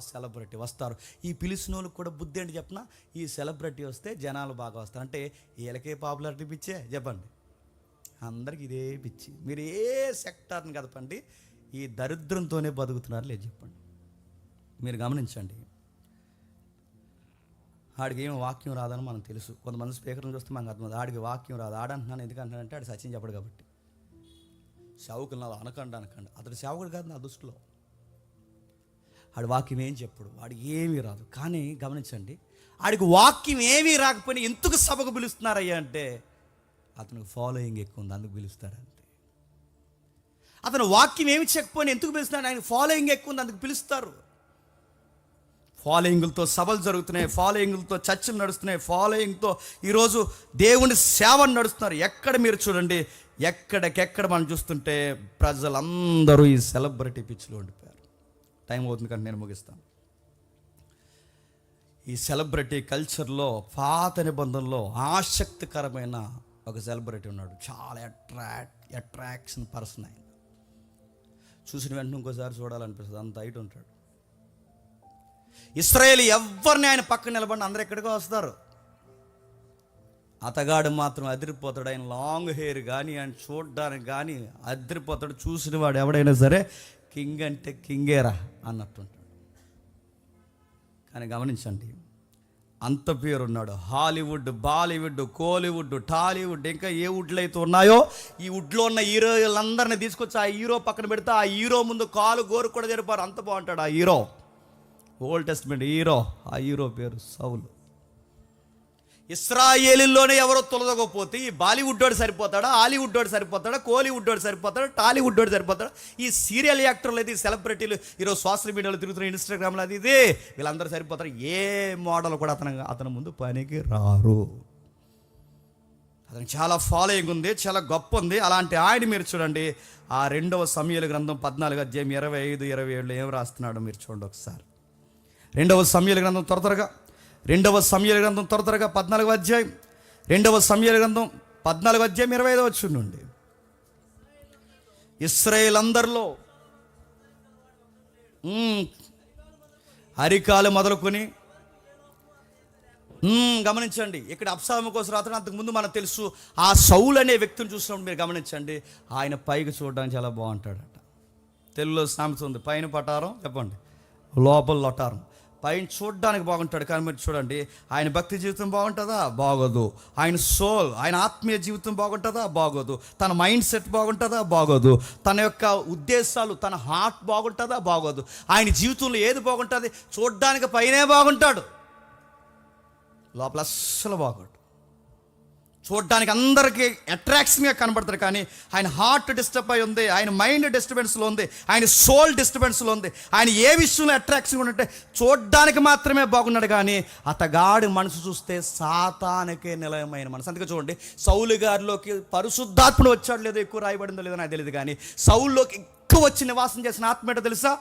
A: సెలబ్రిటీ వస్తారు. ఈ పిలిచిన వాళ్ళకి కూడా బుద్ధి ఏంటి చెప్పిన, ఈ సెలబ్రిటీ వస్తే జనాలు బాగా వస్తారు. అంటే వీళ్ళకే పాపులారిటీ పిచ్చే చెప్పండి, అందరికి ఇదే పిచ్చి. మీరు ఏ సెక్టార్ని కదపండి, ఈ దరిద్రంతోనే బతుకుతున్నారు లేదు చెప్పండి. మీరు గమనించండి, ఆడికి ఏం వాక్యం రాదని మనకు తెలుసు. కొంతమంది స్పీకర్ని చూస్తే మనకు అర్థమవుతుంది ఆడికి వాక్యం రాదు. ఆడంటున్నాను ఎందుకంటానంటే ఆడు సత్యం చెప్పడు కాబట్టి. సేవకులు నాలో అనకండి అతడు సేవకుడు కాదు నా దృష్టిలో. ఆడి వాక్యం ఏం చెప్పడు, వాడికి ఏమీ రాదు. కానీ గమనించండి, ఆడికి వాక్యం ఏమీ రాకపోయినా ఎందుకు సభకు పిలుస్తున్నారయ్యా అంటే అతనికి ఫాలోయింగ్ ఎక్కువ ఉంది, అందుకు పిలుస్తారంతే. అతను వాక్యం ఏమి చెప్పకపోయినా ఎందుకు పిలుస్తున్నాడు, ఆయన ఫాలోయింగ్ ఎక్కువ ఉంది, అందుకు పిలుస్తారు. ఫాలోయింగ్లతో సభలు జరుగుతున్నాయి, ఫాలోయింగ్లతో చర్చలు నడుస్తున్నాయి, ఫాలోయింగ్తో ఈరోజు దేవుని సేవను నడుస్తున్నారు. ఎక్కడ మీరు చూడండి, ఎక్కడికెక్కడ మనం చూస్తుంటే ప్రజలందరూ ఈ సెలబ్రిటీ పిచ్చిలో ఉండిపోయారు. టైం అవుతుంది కానీ నేను ముగిస్తాను. ఈ సెలబ్రిటీ కల్చర్లో పాత నిబంధనలో ఆసక్తికరమైన ఒక సెలబ్రిటీ ఉన్నాడు. చాలా అట్రాక్షన్ పర్సన్. ఆయన చూసిన వెంటనే ఇంకోసారి చూడాలనిపిస్తుంది, అంత హైట్ ఉంటాడు. ఇశ్రాయేలు ఎవరిని ఆయన పక్కన నిలబడి అందరు ఎక్కడికో వస్తారు. అతగాడు మాత్రం అదిరిపోతాడు. ఆయన లాంగ్ హెయిర్ కానీ ఆయన చూడడానికి కానీ అదిరిపోతాడు. చూసిన వాడు ఎవడైనా సరే కింగ్ అంటే కింగేరా అన్నట్టుంటాడు. కానీ గమనించండి, అంత పేరున్నాడు. హాలీవుడ్, బాలీవుడ్, కోలీవుడ్, టాలీవుడ్, ఇంకా ఏ వుడ్లు అయితే ఉన్నాయో ఈ వుడ్లో ఉన్న హీరోలందరినీ తీసుకొచ్చి ఆ హీరో పక్కన పెడితే ఆ హీరో ముందు కాలు గోరు కూడా జరిపారు. అంత బాగుంటాడు ఆ హీరో. Old testament hero. ఆ హీరో పేరు సౌలు. ఇశ్రాయేలులోనే ఎవరో తొలదకపోతే ఈ బాలీవుడ్ వాడు సరిపోతాడా, హాలీవుడ్ వాడు సరిపోతాడా, కోలీవుడ్ వాడు సరిపోతాడా, టాలీవుడ్ వాడు సరిపోతాడా, ఈ సీరియల్ యాక్టర్లు అయితే, ఈ సెలబ్రిటీలు ఈరోజు సోషల్ మీడియాలో తిరుగుతున్న, ఇన్స్టాగ్రామ్లో అది ఇదే, వీళ్ళందరూ సరిపోతారు. ఏ మోడల్ కూడా అతని ముందు పనికి రారు. అతనికి చాలా ఫాలోయింగ్ ఉంది, చాలా గొప్ప ఉంది. అలాంటి ఆయన మీరు చూడండి, ఆ 2వ సమూయేలు గ్రంథం 14 అధ్యాయం 25, 27 ఏం రాస్తున్నాడో మీరు చూడండి ఒకసారి. 2వ సమూయేలు గ్రంథం త్వరగా 2వ సమూయేలు గ్రంథం 14వ అధ్యాయం 2వ సమూయేలు గ్రంథం 14వ అధ్యాయం 25వ వచనం నుండి. ఇశ్రాయేలు అందరిలో అరికాలు మొదలుకొని గమనించండి, ఇక్కడ అబ్షాలోము కోసం రాత్రి అంతకుముందు మనకు తెలుసు. ఆ సౌలు అనే వ్యక్తిని చూసినప్పుడు మీరు గమనించండి, ఆయన పైకి చూడడానికి చాలా బాగుంటాడట. తెలుగులో సామెత ఉంది, పైన పటారం చెప్పండి, లోపల లొటారం. పైన చూడడానికి బాగుంటాడు, కానీ మీరు చూడండి ఆయన భక్తి జీవితం బాగుంటుందా, బాగోదు. ఆయన సోల్, ఆయన ఆత్మీయ జీవితం బాగుంటుందా, బాగోదు. తన మైండ్ సెట్ బాగుంటుందా, బాగోదు. తన యొక్క ఉద్దేశాలు, తన హార్ట్ బాగుంటుందా, బాగోదు. ఆయన జీవితంలో ఏది బాగుంటుంది, చూడడానికి పైనే బాగుంటాడు, లోపల అస్సలు బాగోడు. చూడడానికి అందరికీ అట్రాక్షన్గా కనబడతాడు, కానీ ఆయన హార్ట్ డిస్టర్బ్ అయి ఉంది, ఆయన మైండ్ డిస్టర్బెన్స్లో ఉంది, ఆయన సోల్ డిస్టర్బెన్స్లో ఉంది. ఆయన ఏ విషయంలో అట్రాక్షన్ ఉంటే చూడడానికి మాత్రమే బాగున్నాడు, కానీ అతగాడి మనసు చూస్తే సాతానికే నిలయమైన మనసు. అందుకే చూడండి, సౌలు గారిలోకి పరిశుద్ధాత్ముడు వచ్చాడు లేదో, ఎక్కువ రాయబడిందో లేదో నాకు తెలియదు, కానీ సౌల్లోకి ఎక్కువ వచ్చి నివాసం చేసిన ఆత్మ ఏంటో తెలుసా?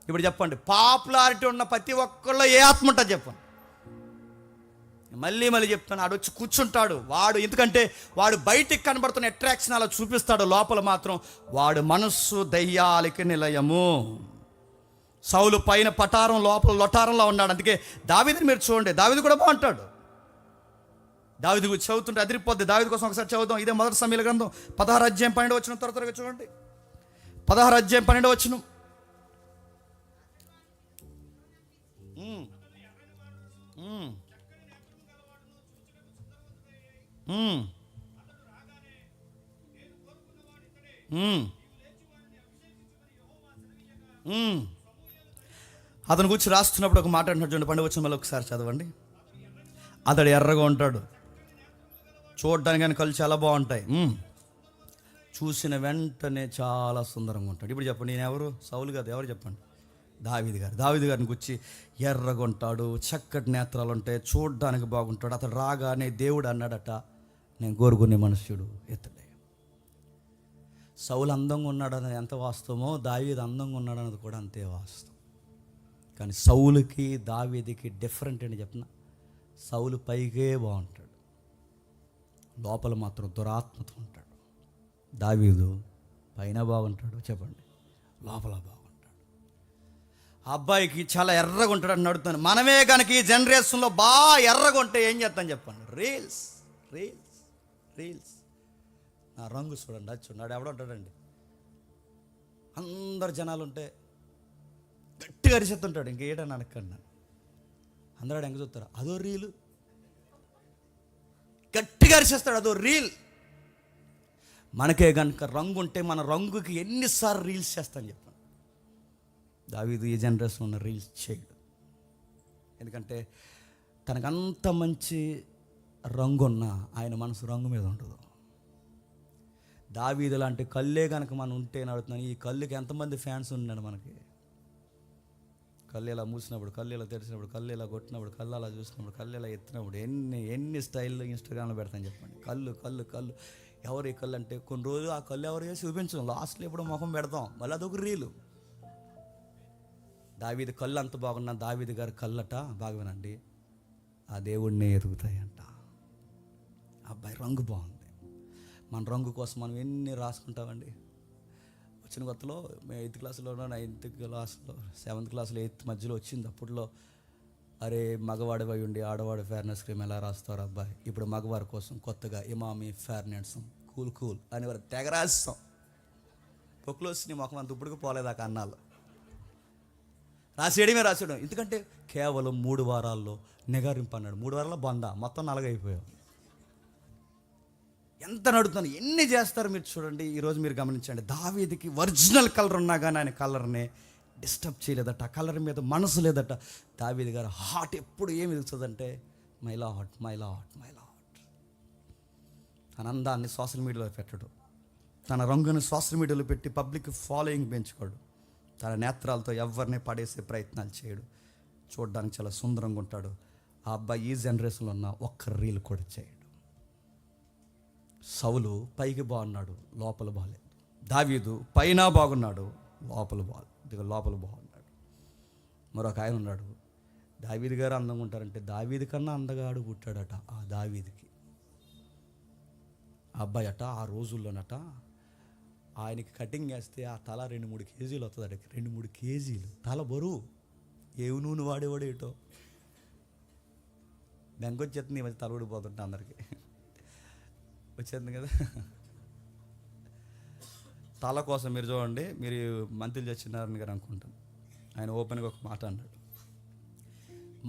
A: ఇప్పుడు చెప్పండి, పాపులారిటీ ఉన్న ప్రతి ఒక్కళ్ళలో ఏ ఆత్మ ఉంటుందో చెప్పండి. మళ్ళీ చెప్తాను, ఆడు వచ్చి కూర్చుంటాడు వాడు. ఎందుకంటే వాడు బయటికి కనబడుతున్న అట్రాక్షన్ అలా చూపిస్తాడు, లోపల మాత్రం వాడు మనస్సు దయ్యాలకి నిలయము. సౌలు పైన పటారం, లోపల లొటారంలో ఉన్నాడు. అందుకే దావీదుని మీరు చూడండి, దావీదు కూడా బాగుంటాడు. దావీదు గురించి చదువుతుంటే అదిరిపోద్ది. దావీదు కోసం ఒకసారి చదువుదాం. ఇదే 1 సమూయేలు గ్రంథం 16 అధ్యాయం 12 వచనం, త్వరగా చూడండి. 16 అధ్యాయం 12 వచనం. అతని గురించి రాస్తున్నప్పుడు ఒక మాట అంటున్నాడు చూడండి, 12వ వచనంలో ఒకసారి చదవండి. అతడు ఎర్రగా ఉంటాడు, చూడడానికి కానీ కళ్ళు చాలా బాగుంటాయి, చూసిన వెంటనే చాలా సుందరంగా ఉంటాడు. ఇప్పుడు చెప్పండి, నేను ఎవరు? సౌలు కాదు, ఎవరు చెప్పండి? దావీదు గారు. దావీదు గారిని గురించి ఎర్రగా ఉంటాడు, చక్కటి నేత్రాలు ఉంటాయి, చూడడానికి బాగుంటాడు. అతడు రాగానే దేవుడు అన్నాడట, నేను కోరుకునే మనుష్యుడు ఇతడే. సౌలు అందంగా ఉన్నాడన్నది ఎంత వాస్తవమో, దావీదు అందంగా ఉన్నాడన్నది కూడా అంతే వాస్తవం. కానీ సౌలుకి దావీదుకి డిఫరెంట్ అని చెప్పిన, సౌలు పైకే బాగుంటాడు, లోపల మాత్రం దురాత్మతో ఉంటాడు. దావీదు పైన బాగుంటాడు, చెప్పండి, లోపల బాగుంటాడు. అబ్బాయికి చాలా ఎర్రగా ఉంటాడు అని అడుగుతాను. మనమే కనుక ఈ జనరేషన్లో బాగా ఎర్రగా ఉంటే ఏం చేస్తాను చెప్పండి? Reels reels reels. నా రంగు చూడండి, అది చూడండి, ఎవడో ఉంటాడండి. అందరు జనాలు ఉంటే గట్టిగా అరిచేస్తుంటాడు. ఇంకేడని అనక్కన్నా అందరూ ఎంగ చూస్తారు, అదో రీలు. గట్టిగా అరిచేస్తాడు, అదో రీల్. మనకే కనుక రంగు ఉంటే మన రంగుకి ఎన్నిసార్లు రీల్స్ చేస్తాను చెప్పాను. దావీదు ఈ జనరేషన్లో ఉన్న రీల్స్ చేయడు. ఎందుకంటే తనకంత మంచి రంగు ఉన్నా ఆయన మనసు రంగు మీద ఉండదు. దావీదు లాంటి కళ్ళే కనుక మనం ఉంటే నడుతున్నాను. ఈ కళ్ళుకి ఎంతమంది ఫ్యాన్స్ ఉన్నాడు మనకి? కళ్ళు ఇలా మూసినప్పుడు, కళ్ళు ఇలా తెరిచినప్పుడు, కళ్ళు ఇలా కొట్టినప్పుడు, కళ్ళు అలా చూసినప్పుడు, కళ్ళు ఇలా ఎత్తినప్పుడు ఎన్ని స్టైల్లో ఇన్స్టాగ్రామ్లో పెడతాను చెప్పండి. కళ్ళు కళ్ళు కళ్ళు ఎవరు ఈ కళ్ళు అంటే కొన్ని రోజులు ఆ కళ్ళు ఎవరు వేసి చూపించం, లాస్ట్లో ఎప్పుడో ముఖం పెడతాం, మళ్ళీ అదొక రీలు. దావీదు కళ్ళు అంత బాగున్నా దావీదు గారి కళ్ళట బాగా వినండి, ఆ దేవుడినే ఎదుగుతాయంట. అబ్బాయి రంగు బాగుంది. మన రంగు కోసం మనం ఎన్ని రాసుకుంటామండి. వచ్చిన కొత్తలో మేము 8th క్లాస్లో 9th క్లాస్లో 7th క్లాస్లో 8th మధ్యలో వచ్చింది. అప్పట్లో అరే మగవాడి అయి ఉండి ఆడవాడి ఫేర్నెస్ క్రీమ్ ఎలా రాస్తారు అబ్బాయి, ఇప్పుడు మగవారి కోసం కొత్తగా ఇమామి ఫేర్నెస్ కూల్ కూల్ అని వారు తెగ రాస్తాం. పొక్కులు వచ్చి మొఖం అంత ఇప్పటికి పోలేదాకా అన్నాళ్ళు రాసేయడమే రాసేయడం. ఎందుకంటే కేవలం 3 వారాల్లో నిగారింపు అన్నాడు. 3 వారాల్లో బంద మొత్తం నలగైపోయాం. ఎంత నడుతున్నాను, ఎన్ని చేస్తారు మీరు చూడండి. ఈరోజు మీరు గమనించండి, దావీదుకి ఒరిజినల్ కలర్ ఉన్నా కానీ ఆయన కలర్ని డిస్టర్బ్ చేయలేదట, ఆ కలర్ మీద మనసు లేదట. దావీదు గారు హార్ట్ ఎప్పుడు ఏమి తెలుస్తుందంటే my lord my lord my lord. తన అందాన్ని సోషల్ మీడియాలో పెట్టడు, తన రంగుని సోషల్ మీడియాలో పెట్టి పబ్లిక్ ఫాలోయింగ్ పెంచుకోడు, తన నేత్రాలతో ఎవరిని పడేసే ప్రయత్నాలు చేయడు. చూడడానికి చాలా సుందరంగా ఉంటాడు. ఆ అబ్బాయి ఈ జనరేషన్లో ఉన్న ఒక్క రీల్ కూడా చేయడు. సౌలు పైకి బాగున్నాడు, లోపల బాగాలేదు. దావీదు పైన బాగున్నాడు, లోపల బాగున్నాడు. మరొక ఆయన ఉన్నాడు, దావీదు గారు అందంగా ఉంటారంటే దావీదు కన్నా అందగాడు పుట్టాడట. ఆ దావీదుకి అబ్బాయి అట ఆ రోజుల్లోనట ఆయనకి కటింగ్ వేస్తే ఆ తల 2-3 కేజీలు వస్తుంది అడిగి. 2-3 కేజీలు తల బరువు. ఏవు నూనె వాడేవాడు ఏటో బెంకొచ్చేస్తుంది. ఈ మధ్య తల ఊడిపోతుంటా అందరికీ వచ్చేది కదా. తల కోసం మీరు చూడండి, మీరు మంత్రులు చచ్చినారని గారు అనుకుంటాను, ఆయన ఓపెన్గా ఒక మాట అన్నాడు,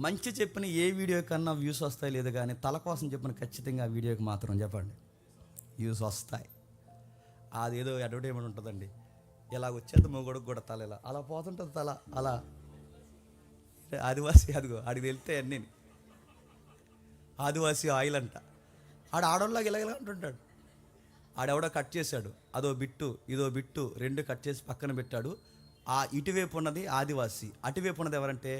A: మంచి చెప్పిన ఏ వీడియో కన్నా వ్యూస్ వస్తాయి లేదు కానీ తల కోసం చెప్పిన ఖచ్చితంగా ఆ వీడియోకి మాత్రం చెప్పండి వ్యూస్ వస్తాయి. అదేదో అడ్వర్టైజ్మెంట్ ఉంటుందండి, ఇలా వచ్చేది మొగోడికి కూడా తల ఇలా అలా పోతుంటుంది, తల అలా ఆదివాసీ అదిగో ఆడికి వెళ్తే అన్నీ ఆదివాసీ ఆయిల్ అంట. ఆడవాళ్ళకి ఇలాగ అంటుంటాడు. ఆడెవడో కట్ చేశాడు, అదో బిట్టు ఇదో బిట్టు 2 కట్ చేసి పక్కన పెట్టాడు. ఆ ఇటువైపు ఉన్నది ఆదివాసీ, అటువైపు ఉన్నది ఎవరంటే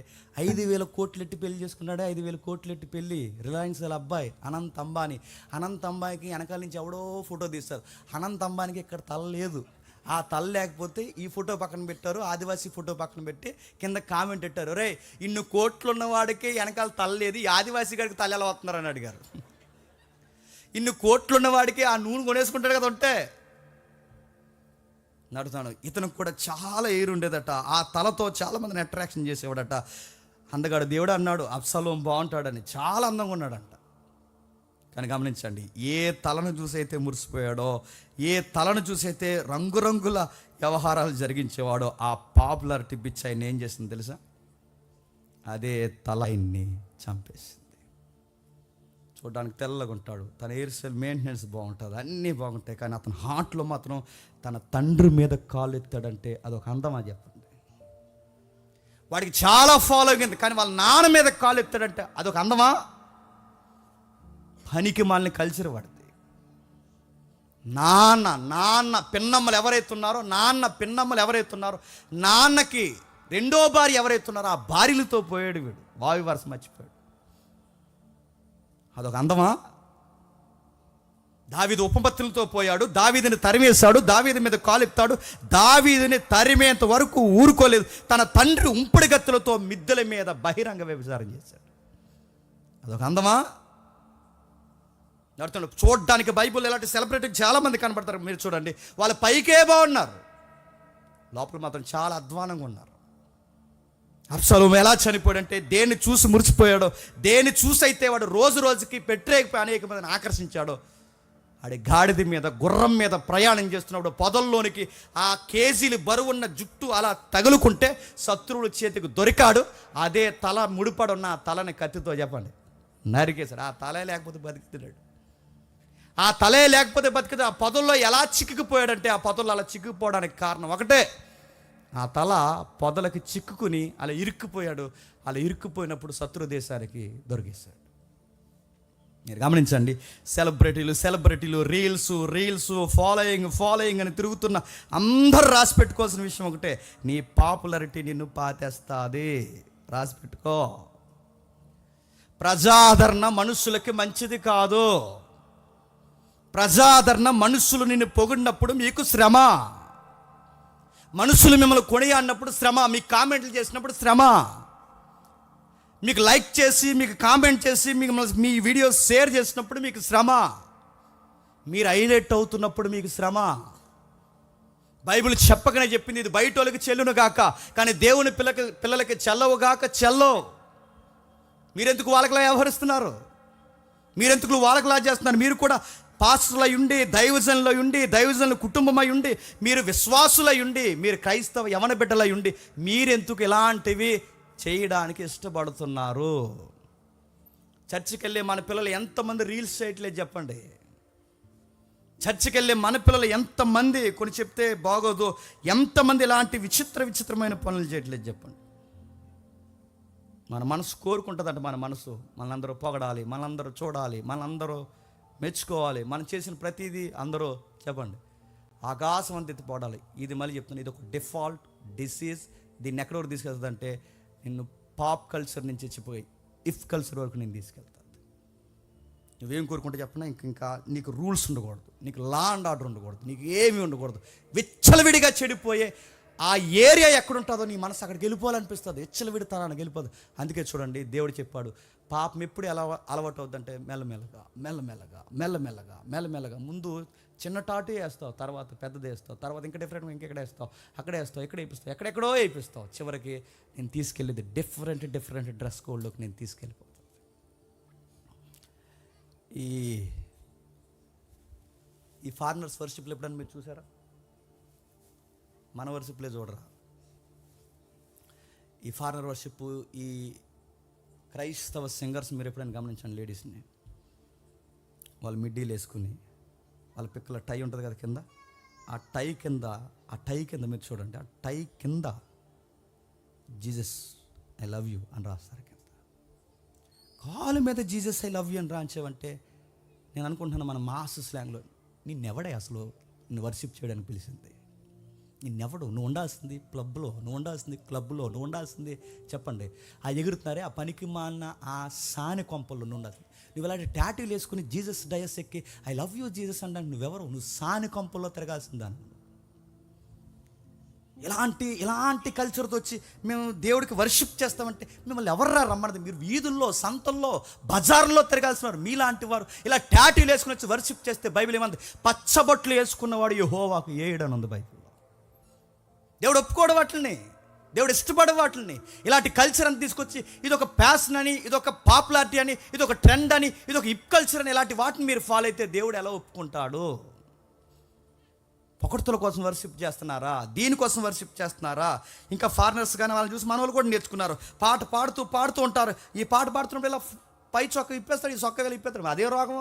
A: 5,000 కోట్లు ఎట్టి పెళ్లి చేసుకున్నాడు. 5,000 కోట్లు ఎట్టి పెళ్ళి రిలయన్స్ వాళ్ళ అబ్బాయి అనంత్ అంబానీ. అనంత్ అంబానీకి వెనకాల నుంచి ఎవడో ఫోటో తీస్తారు. అనంత్ అంబానీకి ఇక్కడ తల లేదు. ఆ తల లేకపోతే ఈ ఫోటో పక్కన పెట్టారు, ఆదివాసీ ఫోటో పక్కన పెట్టి కింద కామెంట్ పెట్టారు, రే ఇన్ని కోట్లు ఉన్నవాడికి వెనకాల తల లేదు, ఈ ఆదివాసీ గారికి తల ఎలా వస్తున్నారని అడిగారు. ఇన్ని కోట్లు ఉన్నవాడికి ఆ నూనె కొనేసుకుంటాడు కదా ఉంటే నడుతాను. ఇతనికి కూడా చాలా ఎయిర్ ఉండేదట, ఆ తలతో చాలా మందిని అట్రాక్షన్ చేసేవాడట. అందగాడు దేవుడు అన్నాడు అబ్షాలోము బాగుంటాడని, చాలా అందంగా ఉన్నాడంట. కానీ గమనించండి, ఏ తలను చూసైతే మురిసిపోయాడో, ఏ తలను చూసైతే రంగురంగుల వ్యవహారాలు జరిగించేవాడో ఆ పాపులారిటీ పిచ్చి ఆయన ఏం చేసింది తెలుసా? అదే తల ఆయన్ని చంపేసింది. చూడడానికి తెల్లగా ఉంటాడు, తన హెయిర్ స్టైల్ మెయింటెనెన్స్ బాగుంటుంది, అన్నీ బాగుంటాయి. కానీ అతని హార్ట్లో మాత్రం తన తండ్రి మీద కాలు ఎత్తాడంటే అదొక అందమా చెప్పండి? వాడికి చాలా ఫాలో అయింది, కానీ వాళ్ళ నాన్న మీద కాలు ఎత్తాడంటే అదొక అందమా? పనికి మాలిన కల్చర్ వాడిది. నాన్న పిన్నమ్మలు ఎవరైతున్నారో, పిన్నమ్మలు ఎవరైతున్నారో, నాన్నకి 2వ భార్య ఎవరైతున్నారో ఆ భార్యలతో పోయాడు వీడు. వావి వరుస మర్చిపోయాడు. అదొక అందమా? దావీదు ఉపపత్తులతో పోయాడు, దావీదుని తరిమేశాడు, దావీదు మీద కాలెత్తాడు, దావీదుని తరిమేంత వరకు ఊరుకోలేదు. తన తండ్రి ఉంపుడు గత్తులతో మిద్దెల మీద బహిరంగ వ్యభిచారం చేశాడు. అదొక అందమా? నడుతున్నాడు. చూడడానికి బైబుల్ ఎలాంటి సెలబ్రిటీ చాలామంది కనబడతారు. మీరు చూడండి, వాళ్ళ పైకే బాగున్నారు, లోపల మాత్రం చాలా అధ్వానంగా ఉన్నారు. అబ్షాలోము ఎలా చనిపోయాడంటే దేన్ని చూసి మురిసిపోయాడో, దేన్ని చూసి అయితే వాడు రోజు రోజుకి పెట్టలేకపోయి అనేక మందిని ఆకర్షించాడో ఆడి గాడిద మీద గుర్రం మీద ప్రయాణం చేస్తున్నప్పుడు పొదల్లోనికి ఆ కేజీలు బరువున్న జుట్టు అలా తగులుకుంటే శత్రువుల చేతికి దొరికాడు. అదే తల ముడిపడున్న ఆ తలని కత్తితో చెప్పండి నరికేశాడు. ఆ తలే లేకపోతే బతికితున్నాడు. ఆ తలే లేకపోతే బతికితే ఆ పొదల్లో ఎలా చిక్కుకుపోయాడంటే, ఆ పొదల్లో అలా చిక్కుకుపోవడానికి కారణం ఒకటే, ఆ తల పొదలకి చిక్కుకుని అలా ఇరుక్కుపోయాడు. అలా ఇరుక్కుపోయినప్పుడు శత్రు దేశానికి దొరికేశాడు. మీరు గమనించండి, సెలబ్రిటీలు రీల్స్ ఫాలోయింగ్ అని తిరుగుతున్న అందరూ రాసి పెట్టుకోవాల్సిన విషయం ఒకటే, నీ పాపులారిటీ నిన్ను పాతేస్తాది. రాసి పెట్టుకో. ప్రజాదరణ మనుషులకి మంచిది కాదు. ప్రజాదరణ, మనుషులు నిన్ను పొగిడినప్పుడు మీకు శ్రమ, మనుషులు మిమ్మల్ని కొనియాడినప్పుడు శ్రమ, మీకు కామెంట్లు చేసినప్పుడు శ్రమ, మీకు లైక్ చేసి మీకు కామెంట్ చేసి మీకు మీ వీడియో షేర్ చేసినప్పుడు మీకు శ్రమ, మీరు హైలైట్ అవుతున్నప్పుడు మీకు శ్రమ. బైబిల్ చెప్పకనే చెప్పింది, ఇది బయట వాళ్ళకి చెల్లును గాక కానీ దేవుని పిల్లలకి చెల్లవు గాక చెల్లవు. మీరెందుకు వాళ్ళకిలా వ్యవహరిస్తున్నారు? మీరెందుకు వాళ్ళకిలా చేస్తున్నారు? మీరు కూడా పాస్టర్లై ఉండి, దైవజనుల కుటుంబమై ఉండి, మీరు విశ్వాసులై ఉండి, మీరు క్రైస్తవ యవన బిడ్డలై ఉండి, మీరెందుకు ఇలాంటివి చేయడానికి ఇష్టపడుతున్నారు? చర్చికి వెళ్ళే మన పిల్లలు ఎంతమంది రీల్స్ చేయట్లేదు చెప్పండి. చర్చికి వెళ్ళే మన పిల్లలు ఎంతమంది, కొన్ని చెప్తే బాగోదు, ఎంతమంది ఇలాంటి విచిత్రమైన పనులు చేయట్లేదు చెప్పండి. మన మనసు కోరుకుంటుందంట, మన మనసు మనందరూ పొగడాలి, మనందరూ చూడాలి, మనందరూ మెచ్చుకోవాలి, మనం చేసిన ప్రతిదీ అందరూ చెప్పండి ఆకాశం అంత ఎత్తిపోడాలి. ఇది మళ్ళీ చెప్తున్నాను, ఇది ఒక డిఫాల్ట్ డిసీజ్. దీన్ని ఎక్కడెవరు తీసుకెళ్తుందంటే నిన్ను పాప్ కల్చర్ నుంచి చెప్పి ఇఫ్ కల్చర్ వరకు నేను తీసుకెళ్తాను. నువ్వేం కోరుకుంటే చెప్పినా ఇంకా నీకు రూల్స్ ఉండకూడదు, నీకు లా అండ్ ఆర్డర్ ఉండకూడదు, నీకు ఏమీ ఉండకూడదు. విచ్చలవిడిగా చెడిపోయే ఆ ఏరియా ఎక్కడుంటుందో నీ మనసు అక్కడికి వెళ్ళిపోవాలనిపిస్తుంది. విచ్చలవిడితనానికి వెళ్ళిపోదు. అందుకే చూడండి, దేవుడు చెప్పాడు, పాపం ఎప్పుడు ఎలా అలవాటు అవుతుందంటే మెల్లమెల్లగా ముందు చిన్న టాటు వేస్తావు, తర్వాత పెద్దది వేస్తావు, తర్వాత ఇంకా డిఫరెంట్ ఇంకెక్కడ వేస్తావు, అక్కడే వేస్తావు, ఎక్కడ వేపిస్తావు, ఎక్కడెక్కడో వేపిస్తావు. చివరికి నేను తీసుకెళ్ళేది డిఫరెంట్ డ్రెస్ కోడ్లోకి నేను తీసుకెళ్ళిపోతాను. ఈ ఫారినర్స్ వర్షిప్లు ఎప్పుడన్నా మీరు చూసారా? మన వర్షిప్లే చూడరా. ఈ ఫారినర్ వర్షిప్, ఈ క్రైస్తవ సింగర్స్ మీరు ఎప్పుడైనా గమనించండి, లేడీస్ని వాళ్ళు మిడ్డీలు వేసుకుని, వాళ్ళ పిక్కల టై ఉంటుంది కదా కింద, ఆ టై కింద మీరు చూడండి, ఆ టై కింద జీసస్ ఐ లవ్ యూ అని రాస్తారు కింద. కాలు మీద జీసస్ ఐ లవ్ యూ అని రాంచావంటే నేను అనుకుంటున్నాను మన మాస్ స్లాంగ్లో, నిన్నెవడే అసలు నిన్ను వర్షిప్ చేయడానికి పిలిచింది? నిన్నెవడు? నువ్వు ఉండాల్సింది క్లబ్లో, నువ్వు ఉండాల్సింది చెప్పండి ఆ ఎగురుతున్నారే ఆ పనికి మాలిన ఆ సాని కొంపల్లో నువ్వు ఉండాల్సింది. నువ్వు ఇలాంటి టాటూలు వేసుకుని జీసస్ డయస్ ఎక్కి ఐ లవ్ యూ జీసస్ అంటే నువ్వెవరు? నువ్వు సాని కొంపల్లో తిరగాల్సిందాన్ని. ఇలాంటి కల్చర్తో వచ్చి మేము దేవుడికి వర్షిప్ చేస్తామంటే మిమ్మల్ని ఎవర్రా రమ్మన్నది? మీరు వీధుల్లో, సంతల్లో, బజార్లో తిరగాల్సినారు. మీలాంటి వారు ఇలా టాటూలు వేసుకుని వచ్చి వర్షిప్ చేస్తే బైబిల్ ఏమంది? పచ్చబొట్లు వేసుకున్నవాడు యెహోవాకు ఏడని ఉంది బైబిల్. దేవుడు ఒప్పుకోడు వాటిని, దేవుడు ఇష్టపడే వాటిని. ఇలాంటి కల్చర్ అని తీసుకొచ్చి ఇదొక ప్యాషన్ అని, ఇదొక పాపులారిటీ అని, ఇదొక ట్రెండ్ అని, ఇదొక హిప్ కల్చర్ అని, ఇలాంటి వాటిని మీరు ఫాలో అయితే దేవుడు ఎలా ఒప్పుకుంటాడు? పొగడ్తల కోసం వర్షిప్ చేస్తున్నారా? దీనికోసం వర్షిప్ చేస్తున్నారా? ఇంకా ఫారినర్స్ కానీ వాళ్ళని చూసి మన వాళ్ళు కూడా నేర్చుకున్నారు. పాట పాడుతూ ఉంటారు. ఈ పాట పాడుతున్నప్పుడు ఇలా పై చొక్క ఇప్పేస్తాడు, ఈ చొక్క ఇప్పేస్తాడు. అదే రోగం.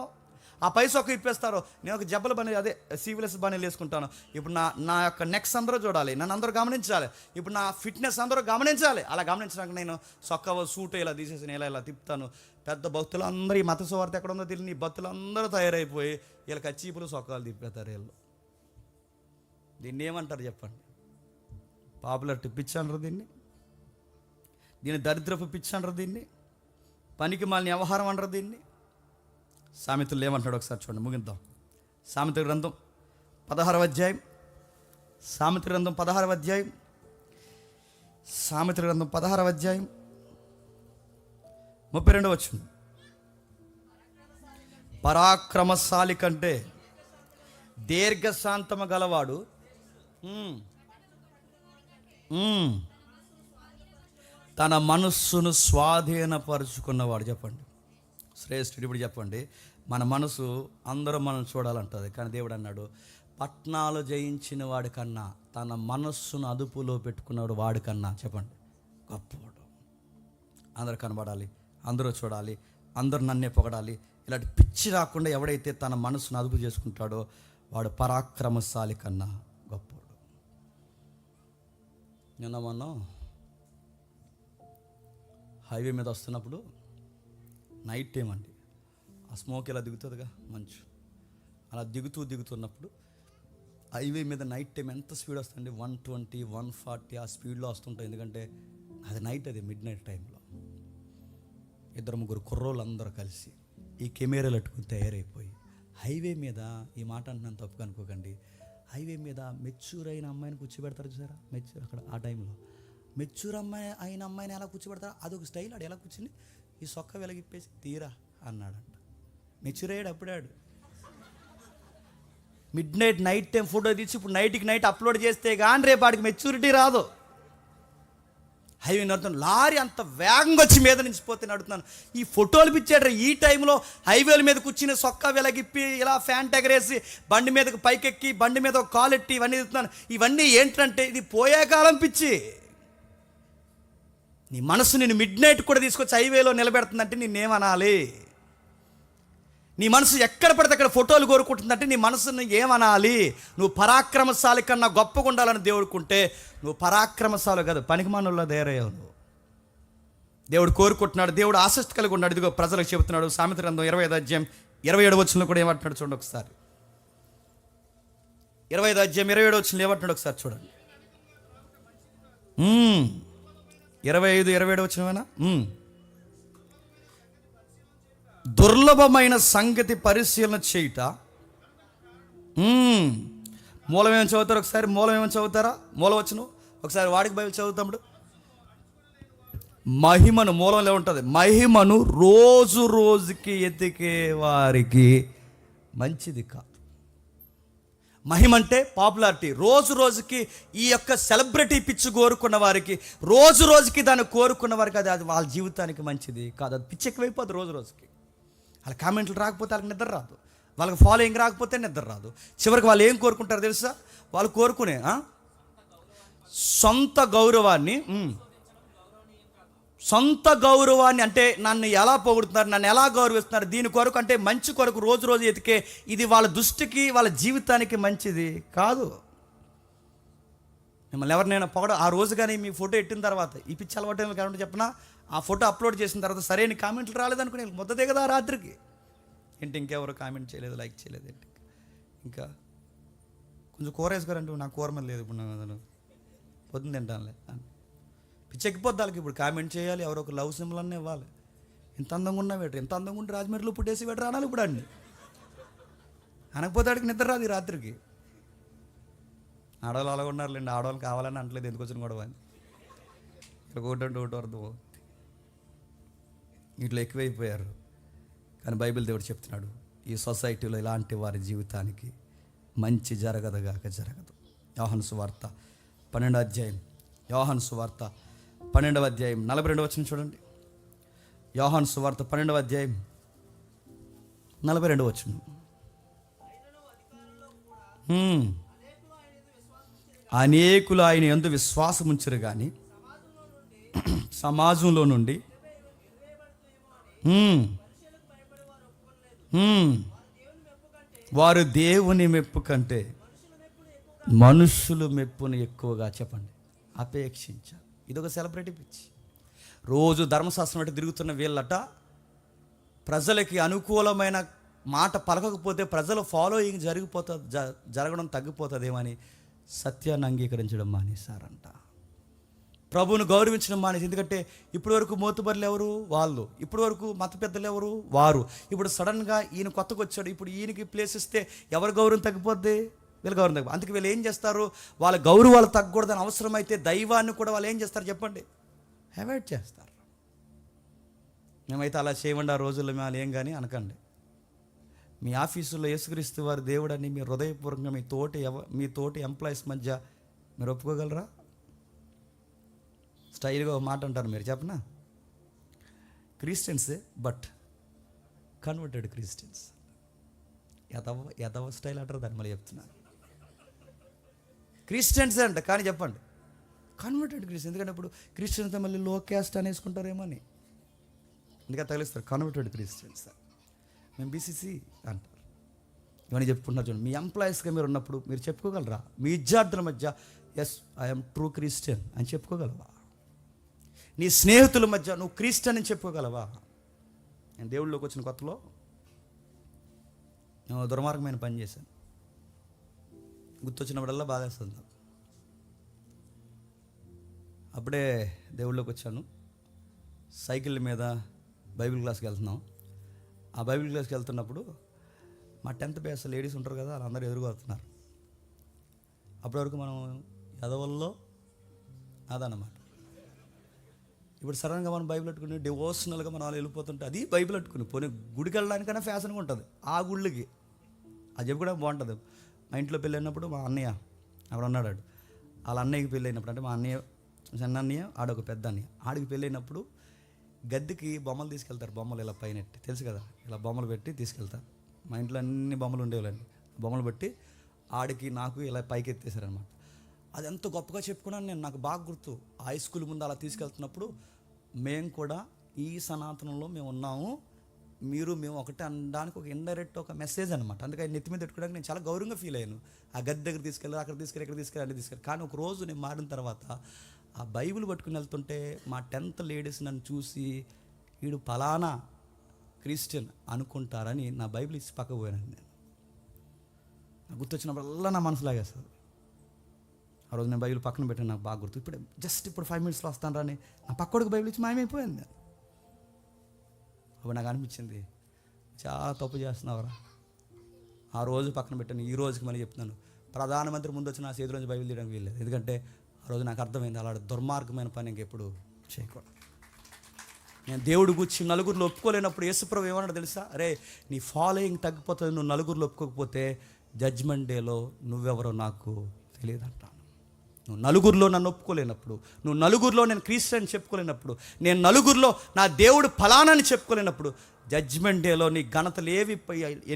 A: ఆ పై చొక్క ఇప్పేస్తారు. నేను ఒక జబ్బల బని, అదే సీవిలెస్ బనీలు వేసుకుంటాను. ఇప్పుడు నా యొక్క నెక్స్ అందరూ చూడాలి, నన్ను అందరూ గమనించాలి, ఇప్పుడు నా ఫిట్నెస్ అందరూ గమనించాలి. అలా గమనించడానికి నేను చొక్క సూట్ ఇలా తీసేసి నేను ఇలా తిప్పుతాను. పెద్ద భక్తులు అందరూ, ఈ మత సువార్త ఎక్కడ ఉందో తెలియని ఈ భక్తులు అందరూ తయారైపోయి వీళ్ళకి చీపులు చొక్కాలు తిప్పేస్తారు. వీళ్ళు దీన్ని ఏమంటారు చెప్పండి? పాపులారిటీ పిచ్చి అంటారు దీన్ని దరిద్రపు పిచ్చి అంటారు, దీన్ని పనికి మాలిన వ్యవహారం అంటారు. దీన్ని సామెతలు ఏమంటాడు ఒకసారి చూడండి, ముగిద్దాం. సామెత గ్రంథం 16వ అధ్యాయం, సామెత గ్రంథం 16వ అధ్యాయం, సామెత గ్రంథం 16వ అధ్యాయం 32వ వచనం. పరాక్రమశాలి కంటే దీర్ఘశాంతము గలవాడు తన మనస్సును స్వాధీనపరుచుకున్నవాడు. చెప్పండి శ్రేష్ఠుడు. ఇప్పుడు చెప్పండి, మన మనసు అందరూ మనం చూడాలంటుంది. కానీ దేవుడు అన్నాడు, పట్నాలు జయించిన వాడికన్నా తన మనస్సును అదుపులో పెట్టుకున్నాడు వాడికన్నా చెప్పండి గొప్పవాడు. అందరూ కనబడాలి, అందరూ చూడాలి, అందరూ నన్నే పొగడాలి, ఇలాంటి పిచ్చి రాకుండా ఎవడైతే తన మనసును అదుపు చేసుకుంటాడో వాడు పరాక్రమశాలి కన్నా గొప్పవాడు. నిన్న మనం హైవే మీద వస్తున్నప్పుడు నైట్ టైం అండి, ఆ స్మోక్ ఇలా దిగుతుందిగా మంచు, అలా దిగుతున్నప్పుడు హైవే మీద నైట్ టైం ఎంత స్పీడ్ వస్తుంది, 120, 140 ఆ స్పీడ్లో వస్తుంటాయి. ఎందుకంటే అది నైట్, అది మిడ్ నైట్ టైంలో 2-3 కుర్రోళ్ళు అందరూ కలిసి ఈ కెమెరాలు అట్టుకుని తయారైపోయి హైవే మీద, ఈ మాట అంటున్నాను తప్పుగా అనుకోకండి, హైవే మీద మెచ్యూర్ అయిన అమ్మాయిని కూర్చోబెడతారు చూసారా, మెచ్యూర్ అక్కడ ఆ టైంలో మెచ్యూర్ అయిన అమ్మాయిని ఎలా కూర్చోబెడతారు, అదొక స్టైల్. ఆడు ఎలా కూర్చుని ఈ సొక్క వెలగిప్పేసి తీరా అన్నాడంట. మెచ్యూర్ అయ్యాడు అప్పుడాడు. మిడ్ నైట్ టైం ఫోటో తీసి ఇప్పుడు నైట్ అప్లోడ్ చేస్తే కానీ రేపు వాడికి మెచ్యూరిటీ రాదు. హైవే నడుతున్నాను, లారీ అంత వేగంగా వచ్చి మీద నుంచి పోతే నడుతున్నాను, ఈ ఫోటోలు పిచ్చాడు. ఈ టైంలో హైవేల మీద కూర్చుని సొక్క వెలగిప్పి ఇలా ఫ్యాంట్ ఎగరేసి బండి మీదకి పైకెక్కి బండి మీద ఒక కాలు ఎట్టి ఇవన్నీ చూస్తున్నాను. ఇవన్నీ ఏంటంటే ఇది పోయే కాలం పిచ్చి. నీ మనసు నేను మిడ్ నైట్ కూడా తీసుకొచ్చి హైవేలో నిలబెడుతుందంటే నిన్నేమనాలి? నీ మనసు ఎక్కడ పడితే అక్కడ ఫోటోలు కోరుకుంటుందంటే నీ మనసుని ఏమనాలి? నువ్వు పరాక్రమశాలి కన్నా గొప్పగా ఉండాలని దేవుడుకుంటే నువ్వు పరాక్రమశాలి కాదు, పనికిమానుల్లో తయారయ్యావు నువ్వు. దేవుడు కోరుకుంటున్నాడు, దేవుడు ఆసక్తి కలిగి ఉన్నాడు. ఇదిగో ప్రజలకు చెబుతున్నాడు. సామెత గ్రంథం 25:27 కూడా ఏమంటున్నాడు చూడండి ఒకసారి. 25:27 ఏమంటున్నాడు ఒకసారి చూడండి. 25:27 దుర్లభమైన సంగతి పరిశీలన చేయుట. మూలం ఏమైనా చదువుతారు ఒకసారి, మూలం ఏమైనా చదువుతారా? మూలవచ్చును ఒకసారి వాడికి బైబిల్ చదువుతాడు. మహిమను, మూలంలో ఉంటుంది, మహిమను రోజు రోజుకి ఎతికే వారికి మంచిది కాదు. మహిమ అంటే పాపులారిటీ, రోజు రోజుకి ఈ యొక్క సెలబ్రిటీ పిచ్చి కోరుకున్న వారికి, రోజు రోజుకి దాన్ని కోరుకున్న వారికి అది వాళ్ళ జీవితానికి మంచిది కాదు. అది పిచ్చి ఎక్కువైపోతుంది రోజు రోజుకి. వాళ్ళ కామెంట్లు రాకపోతే వాళ్ళకి నిద్ర రాదు, వాళ్ళకి ఫాలోయింగ్ రాకపోతే నిద్ర రాదు. చివరికి వాళ్ళు ఏం కోరుకుంటారు తెలుసా? వాళ్ళు కోరుకునే సొంత గౌరవాన్ని అంటే నన్ను ఎలా పొగుడుతున్నారు, నన్ను ఎలా గౌరవిస్తున్నారు, దీని కొరకు అంటే మంచి కొరకు రోజు రోజు ఎతికే ఇది వాళ్ళ దృష్టికి వాళ్ళ జీవితానికి మంచిది కాదు. మిమ్మల్ని ఎవరినైనా ఆ రోజు కానీ మీ ఫోటో ఎట్టిన తర్వాత ఈ పిచ్చి అలవాటు కాకుండా చెప్పినా, ఆ ఫోటో అప్లోడ్ చేసిన తర్వాత సరైన కామెంట్లు రాలేదనుకుని ముద్దదే కదా రాత్రికి. ఏంటి ఇంకెవరు కామెంట్ చేయలేదు, లైక్ చేయలేదు, ఏంటి ఇంకా కొంచెం కూర వేసుకోరంటే నాకు కూర మీద లేదు, ఇప్పుడు నేను పొద్దున్న తింటానులే పిచ్చెక్కిపోద్ది వాళ్ళకి. ఇప్పుడు కామెంట్ చేయాలి, ఎవరో ఒక లవ్ సింబల్ అన్నీ ఇవ్వాలి. ఎంత అందంగా ఉన్నా వేటర్, ఎంత అందంగా ఉంటే రాజమండ్రిలో పుట్టేసి వేటర్ అనాలి ఇప్పుడు అన్ని. అనకపోతే ఆడికి నిద్ర రాదు ఈ రాత్రికి. ఆడవాళ్ళు అలా ఉన్నారులేండి, ఆడవాళ్ళు కావాలని అంటలేదు, ఎందుకు వచ్చిన గొడవ అని. ఒకటి అంటే ఒకటి అర్థం ఇట్లా ఎక్కువైపోయారు. కానీ బైబిల్ దేవుడు చెప్తున్నాడు, ఈ సొసైటీలో ఇలాంటి వారి జీవితానికి మంచి జరగదుగాక జరగదు. యోహాను సువార్త 12వ అధ్యాయం, యోహాను సువార్త 12వ అధ్యాయం 42 చూడండి. యోహాను సువార్త 12వ అధ్యాయం 42. అనేకులు ఆయన యందు విశ్వాసం ఉంచరు కానీ సమాజంలో నుండి వారు దేవుని మెప్పు కంటే మనుషుల మెప్పుని ఎక్కువగా చెప్పండి అపేక్షించారు. ఇదొక సెలబ్రిటీ పిచ్చి. రోజు ధర్మశాస్త్రం అంటే తిరుగుతున్న వీళ్ళట ప్రజలకి అనుకూలమైన మాట పలకకపోతే ప్రజల ఫాలోయింగ్ జరగడం తగ్గిపోతుందేమని సత్యాన్ని అంగీకరించడం మానేశారంట. ప్రభువును గౌరవించడం మానేసి. ఎందుకంటే ఇప్పటి వరకు మోతుబర్లు ఎవరు? వాళ్ళు. ఇప్పటి వరకు మత పెద్దలు ఎవరు? వారు. ఇప్పుడు సడన్గా ఈయన కొత్తగా వచ్చాడు, ఇప్పుడు ఈయనకి ప్లేస్ ఇస్తే ఎవరి గౌరవం తగ్గిపోద్ది? వీళ్ళ గౌరవం తగ్గిపోద్ది. అందుకే వీళ్ళు ఏం చేస్తారు, వాళ్ళ గౌరవాలు తగ్గకూడదని అవసరమైతే దైవాన్ని కూడా వాళ్ళు ఏం చేస్తారు చెప్పండి, అవాయిడ్ చేస్తారు. మేమైతే అలా చేయమండి ఆ రోజుల్లో మేము ఏం కానీ అనకండి. మీ ఆఫీసులో యేసుక్రీస్తు వారి దేవుడని మీ హృదయపూర్వకంగా మీ తోటి ఎంప్లాయీస్ మధ్య మీరు ఒప్పుకోగలరా? స్టైల్గా ఒక మాట అంటారు మీరు, చెప్పనా? క్రిస్టియన్సే బట్ కన్వర్టెడ్ క్రిస్టియన్స్. ఎదవ స్టైల్ అంటారు దాన్ని, మళ్ళీ చెప్తున్నాను. క్రిస్టియన్స్ అంట, కానీ చెప్పండి కన్వర్టెడ్ క్రిస్టియన్. ఎందుకంటే ఇప్పుడు క్రిస్టియన్స్ మళ్ళీ లో క్యాస్ట్ అనేసుకుంటారేమో అని అందుకే తగిలిస్తారు కన్వర్టెడ్ క్రిస్టియన్స్. మేము బీసీసీ అంటారు. ఇవన్నీ చెప్పుకుంటున్నారు చూడండి. మీ ఎంప్లాయీస్గా మీరు ఉన్నప్పుడు మీరు చెప్పుకోగలరా? మీ విద్యార్థుల మధ్య ఎస్ ఐఎమ్ ట్రూ క్రిస్టియన్ అని చెప్పుకోగలవా? నీ స్నేహితుల మధ్య నువ్వు క్రిస్టియన్ అని చెప్పుకోగలవా? నేను దేవుళ్ళలోకి వచ్చిన కొత్తలో నేను దుర్మార్గమైన పని చేశాను. గుర్తొచ్చినప్పుడల్లా బాధేస్తుంది నాకు. అప్పుడే దేవుళ్ళలోకి వచ్చాను. సైకిల్ మీద బైబిల్ క్లాస్కి వెళ్తున్నాం. ఆ బైబిల్ క్లాస్కి వెళ్తున్నప్పుడు మా 10th బ్యాచ్ లేడీస్ ఉంటారు కదా, వాళ్ళందరూ ఎదురుకొస్తున్నారు. అప్పటి వరకు మనం ఎదవల్లో అదన్నమాట. ఇప్పుడు సడన్గా మనం బైబిల్ పెట్టుకుని డివోషనల్గా మనం వాళ్ళు వెళ్ళిపోతుంటే అది బైబిల్ పెట్టుకుని పోనీ గుడికి వెళ్ళడానికైనా ఫ్యాషన్గా ఉంటుంది. ఆ గుళ్ళకి అది చెప్పి కూడా బాగుంటుంది. మా ఇంట్లో పెళ్ళి అయినప్పుడు మా అన్నయ్య అక్కడ ఉన్నాడు. వాళ్ళ అన్నయ్యకి పెళ్ళి అయినప్పుడు, అంటే మా అన్నయ్య చిన్న అన్నయ్య, ఆడొక పెద్ద అన్నయ్య, ఆడికి పెళ్ళి అయినప్పుడు గద్దెకి బొమ్మలు తీసుకెళ్తారు. బొమ్మలు ఇలా పైన తెలుసు కదా, ఇలా బొమ్మలు పెట్టి తీసుకెళ్తారు. మా ఇంట్లో అన్ని బొమ్మలు ఉండేవాళ్ళండి. బొమ్మలు పెట్టి ఆడికి నాకు ఇలా పైకి ఎత్తేసారనమాట. అది ఎంత గొప్పగా చెప్పుకున్నాను నేను. నాకు బాగా గుర్తు. హై స్కూల్ ముందు అలా తీసుకెళ్తున్నప్పుడు మేము కూడా ఈ సనాతనంలో మేము ఉన్నాము, మేము ఒకటే అనడానికి ఒక ఇండైరెక్ట్ ఒక మెసేజ్ అనమాట. అందుకని నెత్తి మీద పెట్టుకోవడానికి నేను చాలా గౌరవంగా ఫీల్ అయ్యాను. ఆ గద్దె దగ్గర తీసుకెళ్ళి, అక్కడ తీసుకెళ్ళి, ఇక్కడ తీసుకెళ్ళి, అన్ని తీసుకెళ్ళి. కానీ ఒక రోజు నేను మారిన తర్వాత ఆ బైబిల్ పట్టుకుని వెళ్తుంటే మా 10th లేడీస్ నన్ను చూసి వీడు ఫలానా క్రిస్టియన్ అనుకుంటారని నా బైబిల్ ఇచ్చి పక్కకు పోయాను. నేను నాకు గుర్తొచ్చినప్పుడల్లా నా మనసు లాగేస్తుంది. ఆ రోజు నేను బైబిల్ పక్కన పెట్టాను, నాకు బాగా గుర్తు. ఇప్పుడు 5 minutesలో వస్తాను రాని నా పక్కోడికి బైబిల్ ఇచ్చి మాయమైపోయాను నేను. అప్పుడు నాకు అనిపించింది చాలా తప్పు చేస్తున్నావురా. ఆ రోజు పక్కన పెట్టాను. ఈ రోజుకి మళ్ళీ చెప్తున్నాను, ప్రధానమంత్రి ముందు వచ్చి నా చేతిలోంచి బైబిల్ తీయడానికి వీల్లేదు. ఎందుకంటే ఆ రోజు నాకు అర్థమైంది అలాంటి దుర్మార్గమైన పని ఇంకెప్పుడు చేయకూడదు. నేను దేవుడి గురించి నలుగురిలో ఒప్పుకోలేనప్పుడు యేసుప్రభు ఏమన్నాడు తెలుసా? అరే నీ ఫాలోయింగ్ తగ్గిపోతుంది, నువ్వు నలుగురిలో ఒప్పుకోకపోతే జడ్జ్మెంట్ డేలో నువ్వెవరో నాకు తెలియదు అంటాను. నువ్వు నలుగురిలో నన్ను ఒప్పుకోలేనప్పుడు, నువ్వు నలుగురిలో నేను క్రిస్టియన్ చెప్పుకోలేనప్పుడు, నేను నలుగురిలో నా దేవుడు ఫలానాని చెప్పుకోలేనప్పుడు, జడ్జ్మెంట్ డేలో నీ ఘనతలు ఏవి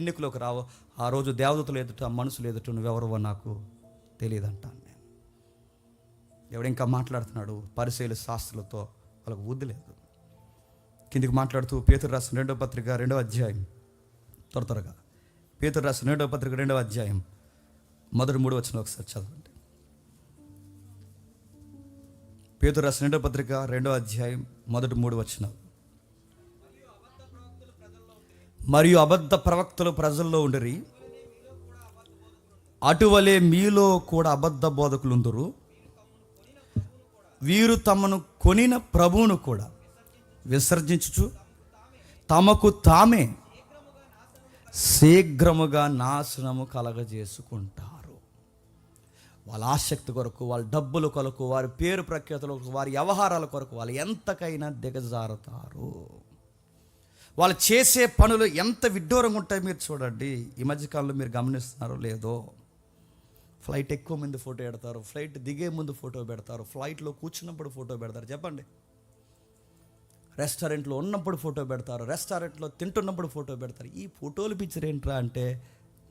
A: ఎన్నికలోకి రావో ఆ రోజు దేవదూతలు ఎదుట, మనుషులు ఎదుట నువ్వెవరో నాకు తెలియదు అంటాను నేను. ఎవడు ఇంకా మాట్లాడుతున్నాడు? పరిశీలి శాస్త్రులతో వాళ్ళకు బుద్ధి లేదు. కిందికి మాట్లాడుతూ పేతురు రాసిన 2వ పత్రిక 2వ అధ్యాయం, త్వరగా పేతురు రాసిన 2వ పత్రిక 2వ అధ్యాయం మొదటి 3 వచనం ఒకసారి చదవండి. పేతురు రాసిన 2వ పత్రిక 2వ అధ్యాయం మొదటి 3 వచనాలు. మరియు అబద్ధ ప్రవక్తలు ప్రజల్లో ఉండిరి, అటువలే మీలో కూడా అబద్ధ బోధకులుందురు. వీరు తమను కొనిన ప్రభువును కూడా విసర్జించుచు తమకు తామే శీఘ్రముగా నాశనము కలగజేసుకుంటారు. వాళ్ళ ఆసక్తి కొరకు, వాళ్ళ డబ్బుల కొరకు, వారి పేరు ప్రఖ్యాతులకు, వారి వ్యవహారాల కొరకు వాళ్ళు ఎంతకైనా దిగజారుతారు. వాళ్ళు చేసే పనులు ఎంత విడ్డూరంగా ఉంటాయి మీరు చూడండి. ఈ మధ్యకాలంలో మీరు గమనిస్తున్నారో లేదో, ఫ్లైట్ ఎక్కువ ముందు ఫోటో పెడతారు, ఫ్లైట్ దిగే ముందు ఫోటో పెడతారు, ఫ్లైట్లో కూర్చున్నప్పుడు ఫోటో పెడతారు. చెప్పండి, రెస్టారెంట్లో ఉన్నప్పుడు ఫోటో పెడతారు, రెస్టారెంట్లో తింటున్నప్పుడు ఫోటో పెడతారు. ఈ ఫోటోలు పిక్చర్ ఏంట్రా అంటే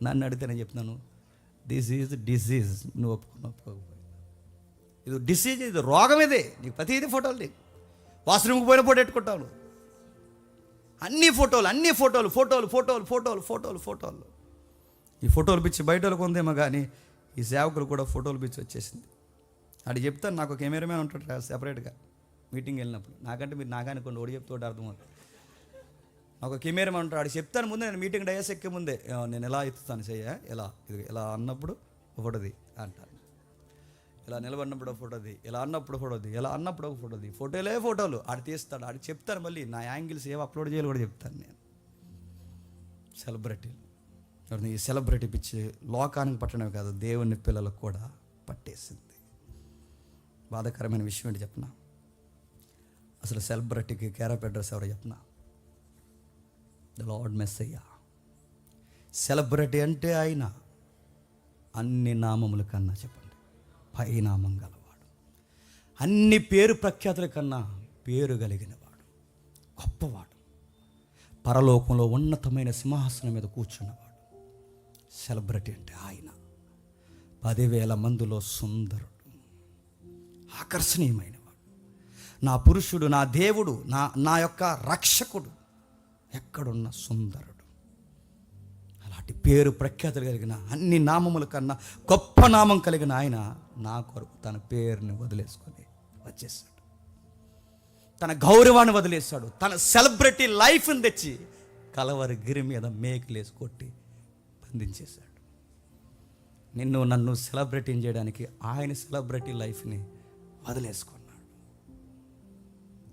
A: నన్ను అడిగితే నేను చెప్తున్నాను, దిస్ ఈజ్ డిసీజ్. నువ్వు ఒప్పుకోకపోయి ఇది డిసీజ్, ఇది రోగం. ఇదే నీకు ప్రతిదీ ఫోటోలు, నీకు వాష్రూమ్కి పోయిన ఫోటో పెట్టుకుంటావు. అన్ని ఫోటోలు. ఈ ఫోటోలు పిచ్చి బయట వాళ్ళకు ఉందేమో కానీ ఈ సేవకులు కూడా ఫోటోలు పిచ్చి వచ్చేసింది. అది చెప్తాను, నాకు ఒక కెమెరామ్యాన్ ఉంటాడు సెపరేట్గా మీటింగ్ వెళ్ళినప్పుడు. నాకంటే మీరు నాకనుకోండి, ఓడి చెప్తూ అర్థమవుతుంది. నాకు ఒక కెమెరామ్యాన్ ఉంటాడు, అది చెప్తాను ముందే. నేను మీటింగ్ డయాస్ ఎక్కే ముందే నేను ఎలా ఎత్తుతాను చెయ్య, ఇలా అన్నప్పుడు ఫోటోది అంటాను, ఇలా నిలబడినప్పుడు ఫోటోది, ఇలా అన్నప్పుడు ఫోటోది, ఇలా అన్నప్పుడు ఒక ఫోటోది. ఫోటోలు ఆడు తీస్తాడు, ఆడికి చెప్తాను. మళ్ళీ నా యాంగిల్స్ ఏం అప్లోడ్ చేయాలి కూడా చెప్తాను నేను. సెలబ్రిటీలు, ఈ సెలబ్రిటీ పిచ్చి లోకానికి పట్టడమే కాదు, దేవుని పిల్లలకు కూడా పట్టేసింది. బాధాకరమైన విషయం ఏంటి చెప్పనా? అసలు సెలబ్రిటీకి క్యారప్ అడ్రస్ ఎవరో చెప్పనా? The lord Messiah. సెలబ్రిటీ అంటే ఆయన అన్ని నామముల కన్నా చెప్పండి పై నామం గలవాడు, అన్ని పేరు ప్రఖ్యాతుల కన్నా పేరు కలిగినవాడు, గొప్పవాడు, పరలోకంలో ఉన్నతమైన సింహాసనం మీద కూర్చున్నవాడు. సెలబ్రిటీ అంటే ఆయన. 10,000 మందిలో సుందరుడు, ఆకర్షణీయమైనవాడు, నా పురుషుడు, నా దేవుడు, నా యొక్క రక్షకుడు, ఎక్కడున్న సుందరుడు. అలాంటి పేరు ప్రఖ్యాతులు కలిగిన అన్ని నామముల కన్నా గొప్ప నామం కలిగిన ఆయన నా కొరకు తన పేరుని వదిలేసుకొని వచ్చేసాడు. తన గౌరవాన్ని వదిలేశాడు. తన సెలబ్రిటీ లైఫ్ని తెచ్చి కలవరి గిరి మీద మేకులేసి కొట్టి బంధించేశాడు. నిన్ను నన్ను సెలబ్రిటీని చేయడానికి ఆయన సెలబ్రిటీ లైఫ్ని వదిలేసుకున్నాడు.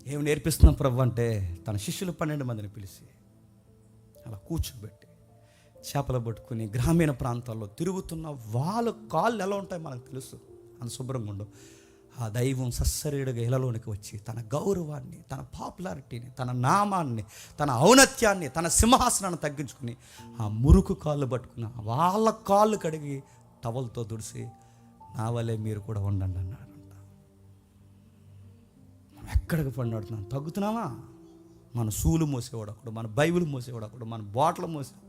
A: ఏమి నేర్పిస్తున్నాం ప్రభు అంటే, తన శిష్యులు 12 మందిని పిలిచి అలా కూర్చోబెట్టి చేపలు పట్టుకుని గ్రామీణ ప్రాంతాల్లో తిరుగుతున్న వాళ్ళ కాళ్ళు ఎలా ఉంటాయి మనకు తెలుసు, అంత శుభ్రంగా ఉండవు. ఆ దైవం సస్సరీడుగా ఇళ్ళలోనికి వచ్చి తన గౌరవాన్ని, తన పాపులారిటీని, తన నామాన్ని, తన ఔన్నత్యాన్ని, తన సింహాసనాన్ని తగ్గించుకుని ఆ మురుకు కాళ్ళు పట్టుకున్న వాళ్ళ కాళ్ళు కడిగి టవల్తో తుడిసి నా వల్లే మీరు కూడా ఉండండి అన్నాడంట. మనం ఎక్కడికి పడినాడుతున్నాం? తగ్గుతున్నామా? మన సూలు మోసేవాడు ఒకడు, మన బైబిల్ మోసేవాడు ఒకడు, మన బాటిల్ మోసేవాడు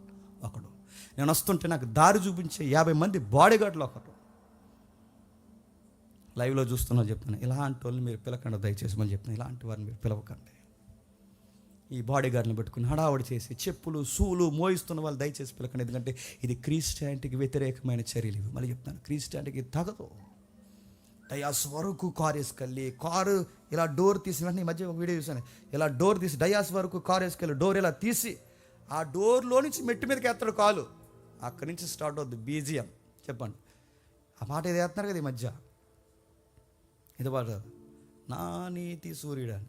A: ఒకడు. నేను వస్తుంటే నాకు దారి చూపించే 50 మంది బాడీగార్డులు ఒకడు. లైవ్లో చూస్తున్నా చెప్తున్నా, ఇలాంటి వాళ్ళని మీరు పిలకండి దయచేసి అని చెప్తున్నా. ఇలాంటి వారిని మీరు పిలవకండి. ఈ బాడీగార్డ్ని పెట్టుకుని హడావడి చేసి చెప్పులు సూలు మోయిస్తున్న వాళ్ళు దయచేసి పిలకండి. ఎందుకంటే ఇది క్రిస్టియానిటీకి వ్యతిరేకమైన చర్యలు ఇవి. మళ్ళీ చెప్తాను, క్రిస్టియానిటీకి తగదు. డయాస్ వరకు కారు వేసుకెళ్ళి, కారు ఇలా డోర్ తీసి, వెంటనే ఈ మధ్య ఒక వీడియో చూసాను, ఇలా డోర్ తీసి డయాస్ వరకు కారు వేసుకెళ్ళి డోర్ ఇలా తీసి ఆ డోర్లో నుంచి మెట్టు మీదకి ఎత్తాడు కాలు. అక్కడి నుంచి స్టార్ట్ అవుద్ది బీజిఎం. చెప్పండి, ఆ పాట ఏది వేస్తున్నారు కదా ఈ మధ్య, ఇది పాట నా నీతి సూర్యుడు అని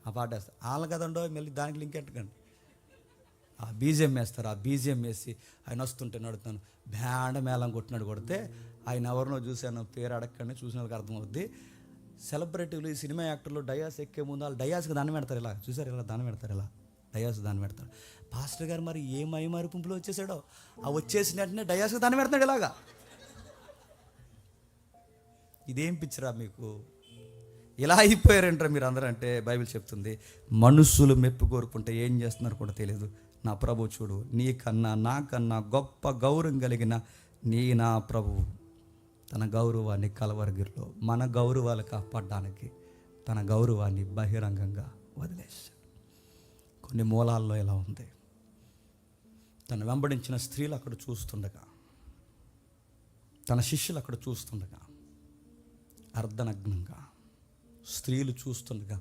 A: ఆ పాట వేస్తారు. వాళ్ళ కదండో మళ్ళీ దానికి లింక్ ఎట్టకండి. ఆ బీజిఎం వేస్తారు. ఆ బీజిఎం వేసి ఆయన వస్తుంటే నడుతాను, బ్యాండ మేళం కొట్టినాడు. కొడితే ఆయన ఎవరినో చూశాను, పేరు అడగండి, చూసిన వాళ్ళకి అర్థమవుద్ది. సెలబ్రిటీలు, ఈ సినిమా యాక్టర్లు డయాస్ ఎక్కే ముందు వాళ్ళు డయాస్కి దాన్ని పెడతారు. ఇలా చూసారు, ఇలా దాన్ని పెడతారు, ఇలా డయాస్ దాన్ని పెడతారు. పాస్టర్ గారు మరి ఏ మైమారి పుంపులో వచ్చేసాడో, ఆ వచ్చేసిన వెంటనే డయాస్కి దాన్ని పెడతాడు ఇలాగా. ఇదేం పిచ్చరా మీకు? ఇలా అయిపోయారంటారా మీరు అందరూ అంటే బైబిల్ చెప్తుంది, మనుషులు మెప్పు కోరుకుంటే ఏం చేస్తున్నారు కూడా తెలియదు. నా ప్రభు చూడు, నీకన్నా నాకన్నా గొప్ప గౌరవం కలిగిన నా ప్రభువు తన గౌరవాన్ని కలవరగిరిలో మన గౌరవాలు కాపాడడానికి తన గౌరవాన్ని బహిరంగంగా వదిలేశాడు. కొన్ని మూలాల్లో ఎలా ఉంది, తను వెంబడించిన స్త్రీలు అక్కడ చూస్తుండగా, తన శిష్యులు అక్కడ చూస్తుండగా, అర్ధనగ్నంగా స్త్రీలు చూస్తుండగా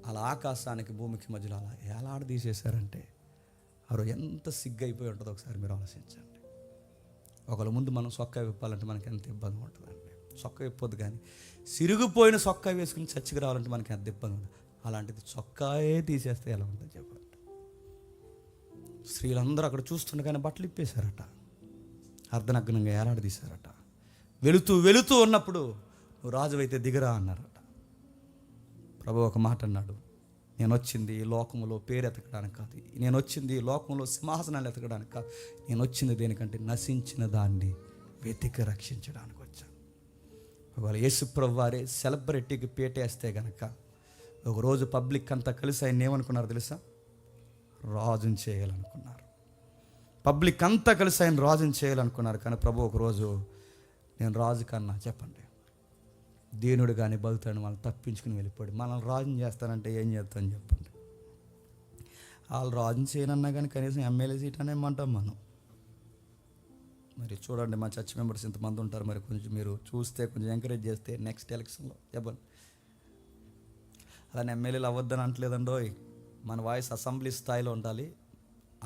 A: అలా ఆకాశానికి భూమికి మధ్యలో అలా ఏలాడదీసేశారంటే వారు ఎంత సిగ్గైపోయి ఉంటుందో ఒకసారి మీరు ఆలోచించండి. ఒకళ్ళ ముందు మనం సొక్కా విప్పాలంటే మనకి ఎంత ఇబ్బంది ఉంటుందండి. సొక్కా విప్పొద్దు, కానీ సిరిగిపోయిన సొక్కా వేసుకుని చచ్చికి రావాలంటే మనకి ఎంత ఇబ్బంది ఉంటుంది. అలాంటిది చొక్కాయే తీసేస్తే ఎలా ఉంటుంది చెప్పండి. స్త్రీలందరూ అక్కడ చూస్తుండగానే బట్టలు ఇప్పేశారట, అర్ధనగ్నంగా ఏలాడదీశారట. వెళుతూ ఉన్నప్పుడు నువ్వు రాజు అయితే దిగరా అన్నారట. ప్రభు ఒక మాట అన్నాడు, నేను వచ్చింది ఈ లోకంలో పేరు ఎతకడానికి కాదు, నేను వచ్చింది ఈ లోకంలో సింహాసనాలు ఎతకడానికి కాదు, నేను వచ్చింది దేనికంటే నశించిన దాన్ని వెతికి రక్షించడానికి వచ్చాను. ఒకవేళ యేసు ప్రభు వారే సెలబ్రిటీకి పేటేస్తే గనక ఒకరోజు పబ్లిక్ అంతా కలిసి ఆయన ఏమనుకున్నారు తెలుసా? రాజుని చేయాలనుకున్నారు. పబ్లిక్ అంతా కలిసి ఆయన రాజుని చేయాలనుకున్నారు. కానీ ప్రభు ఒకరోజు, నేను రాజు కన్నా చెప్పండి దీనుడు కానీ భక్తుడు వాళ్ళని తప్పించుకుని వెళ్ళిపోయాడు. మనల్ని రాజుని చేస్తానంటే ఏం చేస్తామని చెప్పండి. వాళ్ళు రాజుని చేయనన్నా కానీ కనీసం ఎమ్మెల్యే సీట్ అని ఏమంటాం మనం. మరి చూడండి, మా చర్చ్ మెంబర్స్ ఇంతమంది ఉంటారు, మరి కొంచెం మీరు చూస్తే కొంచెం ఎంకరేజ్ చేస్తే నెక్స్ట్ ఎలక్షన్లో చెప్పండి. అలానే ఎమ్మెల్యేలు అవ్వద్దని అంటలేదండో, మన వాయిస్ అసెంబ్లీ స్థాయిలో ఉండాలి.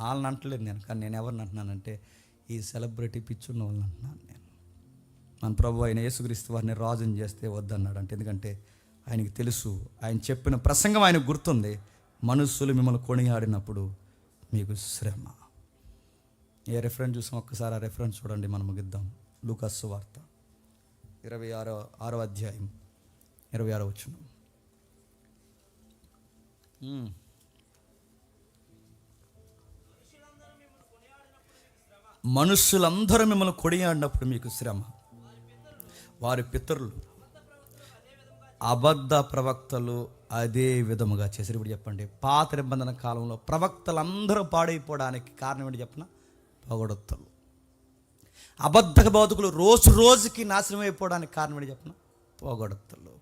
A: వాళ్ళని అంటలేదు నేను, కానీ నేను ఎవరిని అంటున్నానంటే ఈ సెలబ్రిటీ పిచ్చున్న వాళ్ళని అంటున్నాను నేను. మన ప్రభు అయిన యేసుక్రీస్తు వారిని రాజుని చేస్తే వద్దన్నాడు అంటే, ఎందుకంటే ఆయనకి తెలుసు, ఆయన చెప్పిన ప్రసంగం ఆయనకు గుర్తుంది, మనుషులు మిమ్మల్ని కొనియాడినప్పుడు మీకు శ్రమ. ఏ రెఫరెన్స్ చూసాం ఒక్కసారి ఆ రెఫరెన్స్ చూడండి, మనం ముగిద్దాం. లూకా సువార్త 26వ అధ్యాయం 26వ వచనం. మనుషులందరూ మిమ్మల్ని కొనియాడినప్పుడు మీకు శ్రమ. వారి పితరులు అబద్ధ ప్రవక్తలు అదే విధముగా చేశారు. ఇప్పుడు చెప్పండి, పాత నిబంధన కాలంలో ప్రవక్తలందరూ పాడైపోవడానికి కారణం ఏంటి చెప్పిన? పొగడొత్తలు. అబద్ధ బోధకులు రోజు రోజుకి నాశనం అయిపోవడానికి కారణం ఏంటి చెప్పిన? పొగడతలు.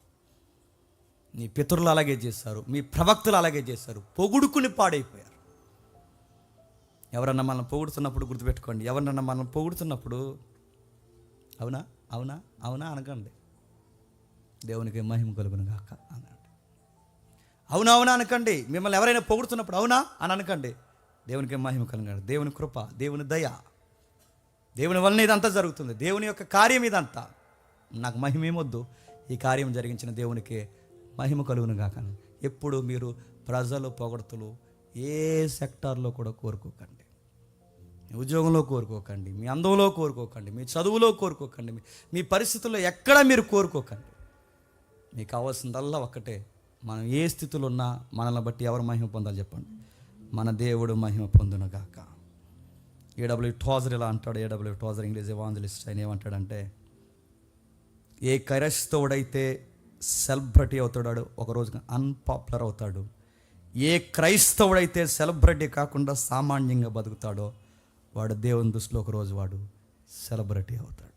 A: నీ పితరులు అలాగే చేశారు, మీ ప్రవక్తలు అలాగే చేశారు, పొగుడుకుని పాడైపోయారు. ఎవరన్నా మనం పొగుడుతున్నప్పుడు గుర్తుపెట్టుకోండి, ఎవరన్నా మనం పొగుడుతున్నప్పుడు అవునా అవునా అవునా అనకండి, దేవునికి మహిమ కలుగును గాక అనండి. అవునా అవునా అనకండి, మిమ్మల్ని ఎవరైనా పొగుడుతున్నప్పుడు అవునా అని అనకండి, దేవునికి మహిమ కలుగును. దేవుని కృప, దేవుని దయ, దేవుని వలన ఇదంతా జరుగుతుంది, దేవుని యొక్క కార్యం ఇదంతా. నాకు మహిమ ఏమొద్దు, ఈ కార్యం జరిగించిన దేవునికి మహిమ కలుగును గాక. ఎప్పుడు మీరు ప్రజలు పొగడుతులు ఏ సెక్టార్లో కూడా కోరుకోకండి. మీ ఉద్యోగంలో కోరుకోకండి, మీ అందంలో కోరుకోకండి, మీ చదువులో కోరుకోకండి, మీ పరిస్థితుల్లో ఎక్కడా మీరు కోరుకోకండి. మీకు కావాల్సిందల్లా ఒక్కటే, మనం ఏ స్థితిలో ఉన్నా మనల్ని బట్టి ఎవరు మహిమ పొందాలి చెప్పండి? మన దేవుడు మహిమ పొందును గాక. ఏడబ్ల్యూ టోజర్ ఇలా అంటాడు. ఏడబ్ల్యూ టోజర్ ఇంగ్లీష్ ఎవాంజలిస్ట్ ఆయన ఏమంటాడంటే, ఏ క్రైస్తవుడైతే సెలబ్రిటీ అవుతాడో ఒకరోజు అన్పాపులర్ అవుతాడు, ఏ క్రైస్తవుడైతే సెలబ్రిటీ కాకుండా సామాన్యంగా బతుకుతాడో వాడు దేవుని దృష్టిలో ఒకరోజు వాడు సెలబ్రిటీ అవుతాడు.